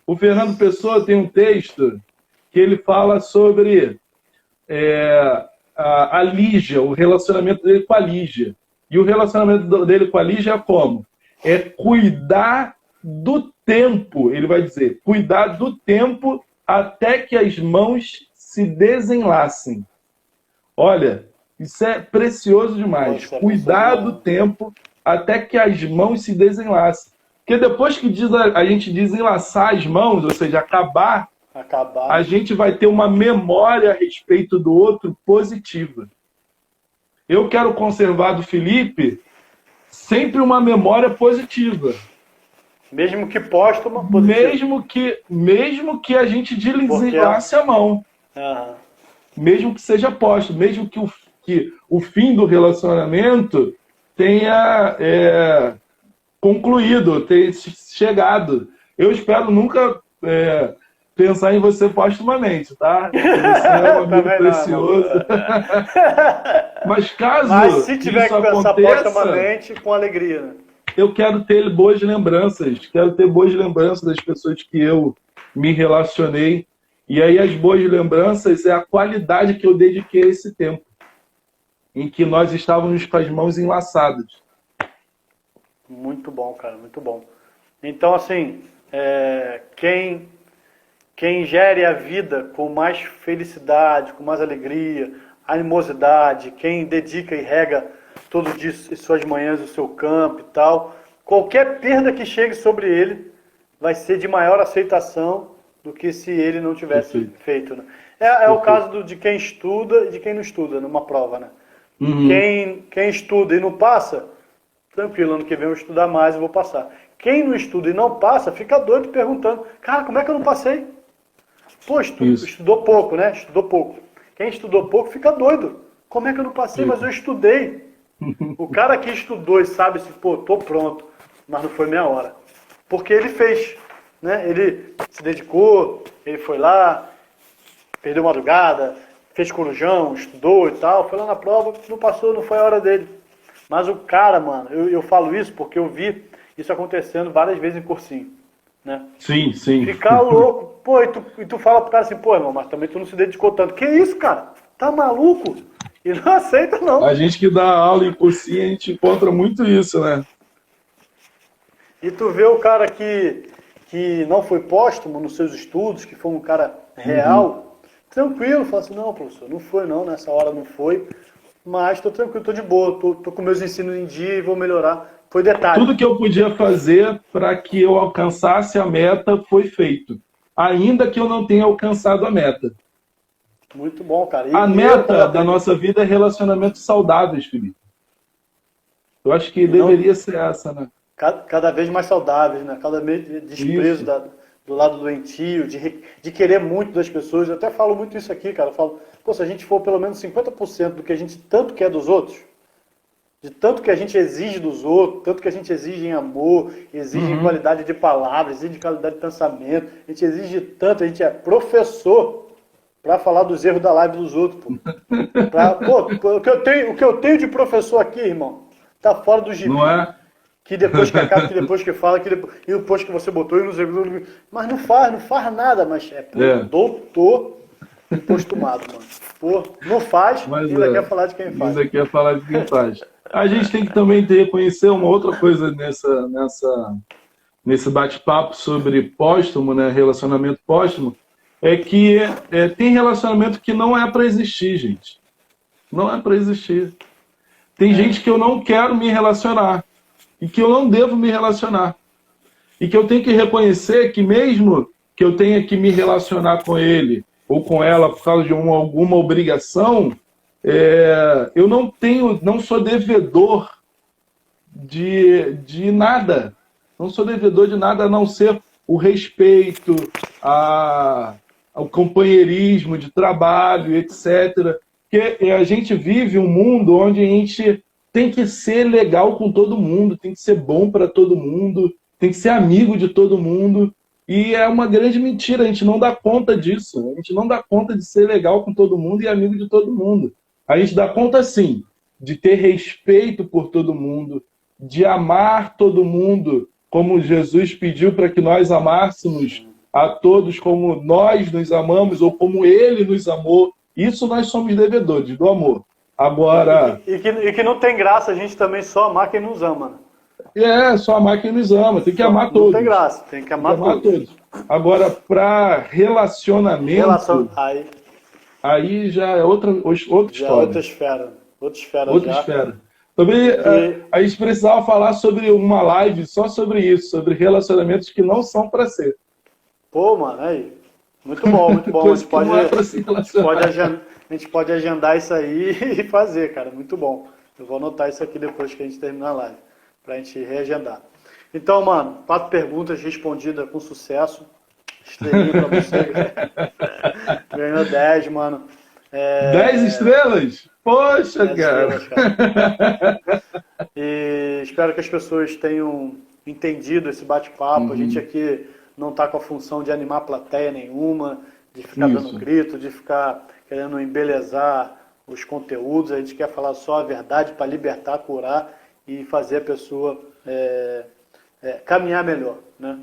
[SPEAKER 2] O Fernando Pessoa tem um texto que ele fala sobre a Lígia, o relacionamento dele com a Lígia. E o relacionamento dele com a Lígia é como? É cuidar do tempo, ele vai dizer, cuidar do tempo até que as mãos se desenlacem. Olha, isso é precioso demais. Cuidar do tempo até que as mãos se desenlacem. Porque depois que a gente desenlaçar as mãos, ou seja, acabar, a gente vai ter uma memória a respeito do outro positiva. Eu quero conservar do Felipe sempre uma memória positiva.
[SPEAKER 1] Mesmo que póstuma, positivo.
[SPEAKER 2] Mesmo que a gente
[SPEAKER 1] Porque
[SPEAKER 2] desligasse a mão.
[SPEAKER 1] Aham.
[SPEAKER 2] Mesmo que seja póstumo, mesmo que o fim do relacionamento tenha concluído, tenha chegado. Eu espero nunca pensar em você postumamente, tá? Porque você é um amigo
[SPEAKER 1] Também
[SPEAKER 2] precioso. Mas caso
[SPEAKER 1] Mas se tiver
[SPEAKER 2] isso
[SPEAKER 1] que pensar
[SPEAKER 2] aconteça,
[SPEAKER 1] postumamente, com alegria, né?
[SPEAKER 2] eu quero ter boas lembranças. Quero ter boas lembranças das pessoas que eu me relacionei. E aí as boas lembranças é a qualidade que eu dediquei a esse tempo, em que nós estávamos com as mãos enlaçadas.
[SPEAKER 1] Muito bom, cara, muito bom. Então, assim, quem gere a vida com mais felicidade, com mais alegria, animosidade, quem dedica e rega todo dia suas manhãs o seu campo e tal, qualquer perda que chegue sobre ele vai ser de maior aceitação do que se ele não tivesse feito. Né? É o caso de quem estuda e de quem não estuda numa prova, né?
[SPEAKER 2] Uhum.
[SPEAKER 1] Quem estuda e não passa, tranquilo, ano que vem eu vou estudar mais e vou passar. Quem não estuda e não passa, fica doido perguntando, cara, como é que eu não passei? Pô, estudou pouco, né? Estudou pouco. Quem estudou pouco fica doido. Como é que eu não passei? Mas eu estudei. O cara que estudou e sabe se, pô, tô pronto, mas não foi minha hora. Porque ele fez, né? Ele se dedicou, ele foi lá, perdeu madrugada, fez corujão, estudou e tal, foi lá na prova, não passou, não foi a hora dele. Mas o cara, mano, eu falo isso porque eu vi isso acontecendo várias vezes em cursinho, né?
[SPEAKER 2] Sim, sim.
[SPEAKER 1] Ficar louco. Pô, e tu fala pro cara assim, pô, irmão, mas também tu não se dedicou tanto. Que isso, cara? Tá maluco? E não aceita, não.
[SPEAKER 2] A gente que dá aula em cursinho, a gente encontra muito isso, né?
[SPEAKER 1] E tu vê o cara que não foi póstumo nos seus estudos, que foi um cara real, tranquilo, fala assim, não, professor, não foi não, nessa hora não foi, mas tô tranquilo, tô de boa, tô com meus ensinos em dia e vou melhorar. Foi detalhe.
[SPEAKER 2] Tudo que eu podia fazer para que eu alcançasse a meta foi feito, ainda que eu não tenha alcançado a meta.
[SPEAKER 1] Muito bom, cara.
[SPEAKER 2] A meta da nossa vida é relacionamentos saudáveis, Felipe. Eu acho que deveria ser essa, né?
[SPEAKER 1] Cada vez mais saudáveis, né? Cada vez desprezo do lado doentio, de querer muito das pessoas. Eu até falo muito isso aqui, cara. Eu falo, pô, se a gente for pelo menos 50% do que a gente tanto quer dos outros, de tanto que a gente exige dos outros, tanto que a gente exige em amor, exige em qualidade de palavras, exige em qualidade de pensamento, a gente exige tanto, a gente é professor para falar dos erros da live dos outros, pô. O que eu tenho de professor aqui, irmão, tá fora do gibi.
[SPEAKER 2] Não é?
[SPEAKER 1] Que depois que acaba, que depois que fala, e depois que você botou, e não sei, mas não faz nada, mas doutor postumado, mano. Pô, não faz,
[SPEAKER 2] Mas
[SPEAKER 1] ainda quer falar de quem faz.
[SPEAKER 2] Ainda quer falar de quem faz. A gente tem que também reconhecer uma outra coisa nesse bate-papo sobre póstumo, né, relacionamento póstumo, é que tem relacionamento que não é para existir, gente. Não é para existir. Tem gente que eu não quero me relacionar e que eu não devo me relacionar. E que eu tenho que reconhecer que mesmo que eu tenha que me relacionar com ele ou com ela por causa de alguma obrigação, eu não sou devedor de nada. Não sou devedor de nada a não ser o respeito, ao companheirismo de trabalho, etc. Porque a gente vive um mundo onde a gente tem que ser legal com todo mundo, tem que ser bom para todo mundo, tem que ser amigo de todo mundo. E é uma grande mentira, a gente não dá conta disso. A gente não dá conta de ser legal com todo mundo e amigo de todo mundo. A gente dá conta, sim, de ter respeito por todo mundo, de amar todo mundo, como Jesus pediu para que nós amássemos a todos como nós nos amamos ou como Ele nos amou. Isso nós somos devedores do amor. Agora...
[SPEAKER 1] E que não tem graça a gente também só amar quem nos ama, né?
[SPEAKER 2] Só amar quem nos ama. Tem que amar todos.
[SPEAKER 1] Não tem graça, tem que amar todos.
[SPEAKER 2] Agora, para relacionamento... Aí já é outra história.
[SPEAKER 1] Outra esfera. Outra
[SPEAKER 2] esfera. A gente precisava falar sobre uma live só sobre isso, sobre relacionamentos que não são para ser.
[SPEAKER 1] Pô, mano, aí. Muito bom, muito bom. A gente pode agendar isso aí e fazer, cara. Muito bom. Eu vou anotar isso aqui depois que a gente terminar a live, pra gente reagendar. Então, mano, 4 perguntas respondidas com sucesso. Estrelinha pra você. Ganhou 10, mano.
[SPEAKER 2] 10 estrelas? Poxa,
[SPEAKER 1] 10
[SPEAKER 2] cara.
[SPEAKER 1] estrelas, cara. E espero que as pessoas tenham entendido esse bate-papo. A gente aqui não está com a função de animar plateia nenhuma, de ficar dando
[SPEAKER 2] Isso.
[SPEAKER 1] grito, de ficar querendo embelezar os conteúdos. A gente quer falar só a verdade para libertar, curar e fazer a pessoa caminhar melhor, né?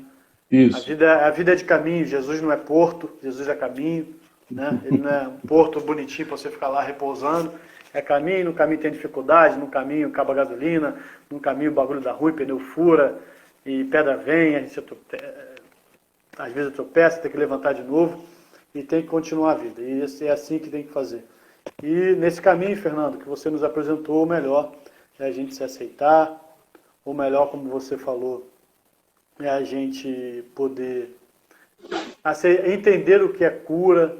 [SPEAKER 2] Isso.
[SPEAKER 1] A vida é de caminho. Jesus não é porto, Jesus é caminho, né? Ele não é um porto bonitinho para você ficar lá repousando. É caminho, no caminho tem dificuldade, no caminho acaba a gasolina, no caminho o bagulho dá ruim, pneu fura e pedra vem, às vezes tropeça, tem que levantar de novo e tem que continuar a vida. E é assim que tem que fazer. E nesse caminho, Fernando, que você nos apresentou, o melhor é a gente se aceitar, o melhor, como você falou, é a gente poder entender o que é cura,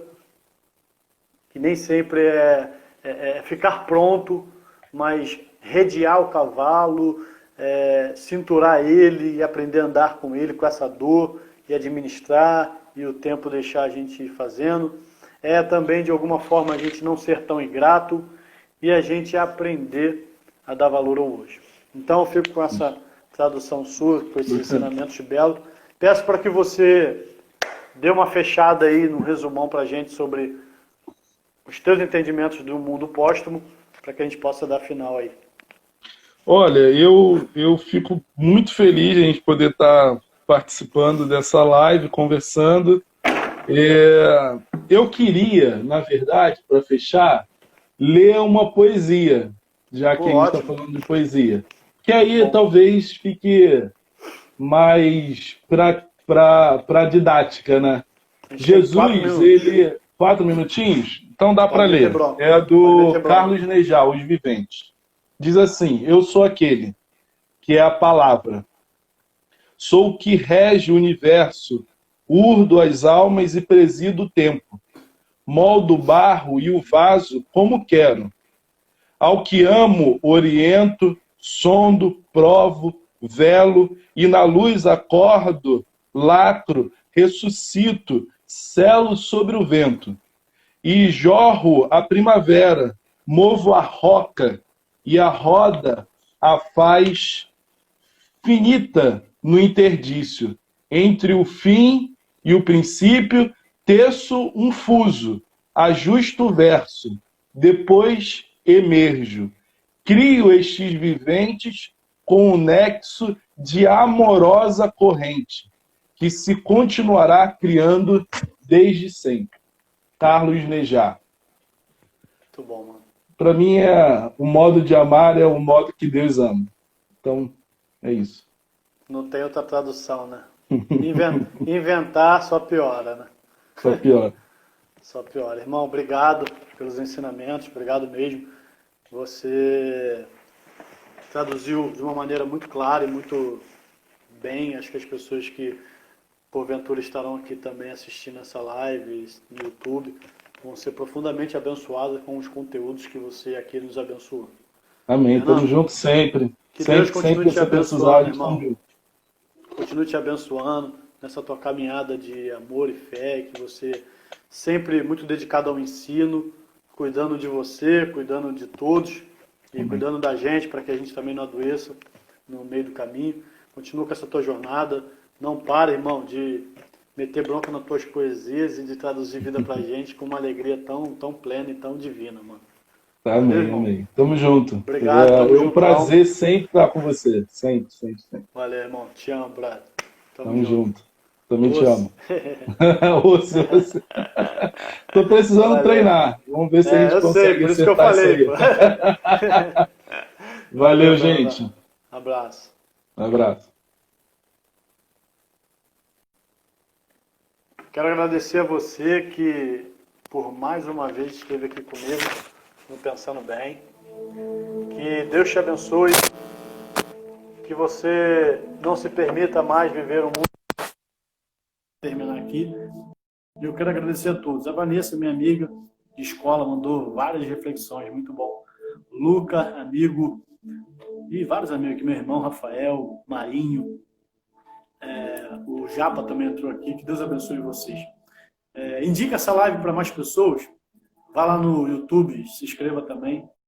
[SPEAKER 1] que nem sempre é ficar pronto, mas redear o cavalo, cinturar ele e aprender a andar com ele, com essa dor, e administrar, e o tempo deixar a gente ir fazendo. É também, de alguma forma, a gente não ser tão ingrato e a gente aprender a dar valor ao hoje. Então, eu fico com essa tradução sua, com esses ensinamentos belos. Peço para que você dê uma fechada aí no resumão para a gente sobre os teus entendimentos do mundo póstumo, para que a gente possa dar final aí.
[SPEAKER 2] Olha, eu fico muito feliz de a gente poder estar participando dessa live, conversando. Eu queria, na verdade, para fechar, ler uma poesia, já que a gente está falando de poesia. Que aí talvez fique mais para didática, né? Jesus, ele... 4 minutinhos? Então dá para ler. É do Carlos Nejal, Os Viventes. Diz assim: eu sou aquele que é a palavra. Sou o que rege o universo, urdo as almas e presido o tempo. Moldo o barro e o vaso como quero. Ao que amo, oriento, sondo, provo, velo, e na luz acordo, lacro, ressuscito, selo sobre o vento. E jorro a primavera, movo a roca, e a roda a faz finita no interdício. Entre o fim e o princípio, teço um fuso, ajusto o verso, depois emerjo. Crio estes viventes com um nexo de amorosa corrente, que se continuará criando desde sempre. Carlos Nejá.
[SPEAKER 1] Muito bom, mano.
[SPEAKER 2] Para mim, o modo de amar é o modo que Deus ama. Então, é isso.
[SPEAKER 1] Não tem outra tradução, né? Inventar só piora, né?
[SPEAKER 2] Só piora.
[SPEAKER 1] Só piora. Irmão, obrigado pelos ensinamentos, obrigado mesmo. Você traduziu de uma maneira muito clara e muito bem. Acho que as pessoas que porventura estarão aqui também assistindo essa live no YouTube vão ser profundamente abençoadas com os conteúdos que você aqui nos abençoou.
[SPEAKER 2] Amém. Estamos juntos sempre.
[SPEAKER 1] Que Deus continue te abençoando,
[SPEAKER 2] irmão.
[SPEAKER 1] Continue te abençoando nessa tua caminhada de amor e fé, que você sempre muito dedicado ao ensino, cuidando de você, cuidando de todos e cuidando da gente para que a gente também não adoeça no meio do caminho. Continua com essa tua jornada. Não para, irmão, de meter bronca nas tuas poesias e de traduzir vida pra gente com uma alegria tão plena e tão divina, mano.
[SPEAKER 2] Amém, amém. Tamo junto.
[SPEAKER 1] Obrigado.
[SPEAKER 2] É um prazer sempre estar com você. Sempre.
[SPEAKER 1] Valeu, irmão. Te amo, brother.
[SPEAKER 2] Tamo junto. Também te amo. Osso. Tô precisando treinar. Vamos ver se a gente consegue acertar isso aí. Valeu, gente.
[SPEAKER 1] Abraço.
[SPEAKER 2] Abraço.
[SPEAKER 1] Quero agradecer a você que, por mais uma vez, esteve aqui comigo, no Pensando Bem. Que Deus te abençoe. Que você não se permita mais viver um mundo. Terminar aqui. Eu quero agradecer a todos. A Vanessa, minha amiga de escola, mandou várias reflexões, muito bom. Luca, amigo, e vários amigos aqui, meu irmão Rafael, Marinho, O Japa também entrou aqui. Que Deus abençoe vocês. Indica essa live para mais pessoas. Vá lá no YouTube, se inscreva também.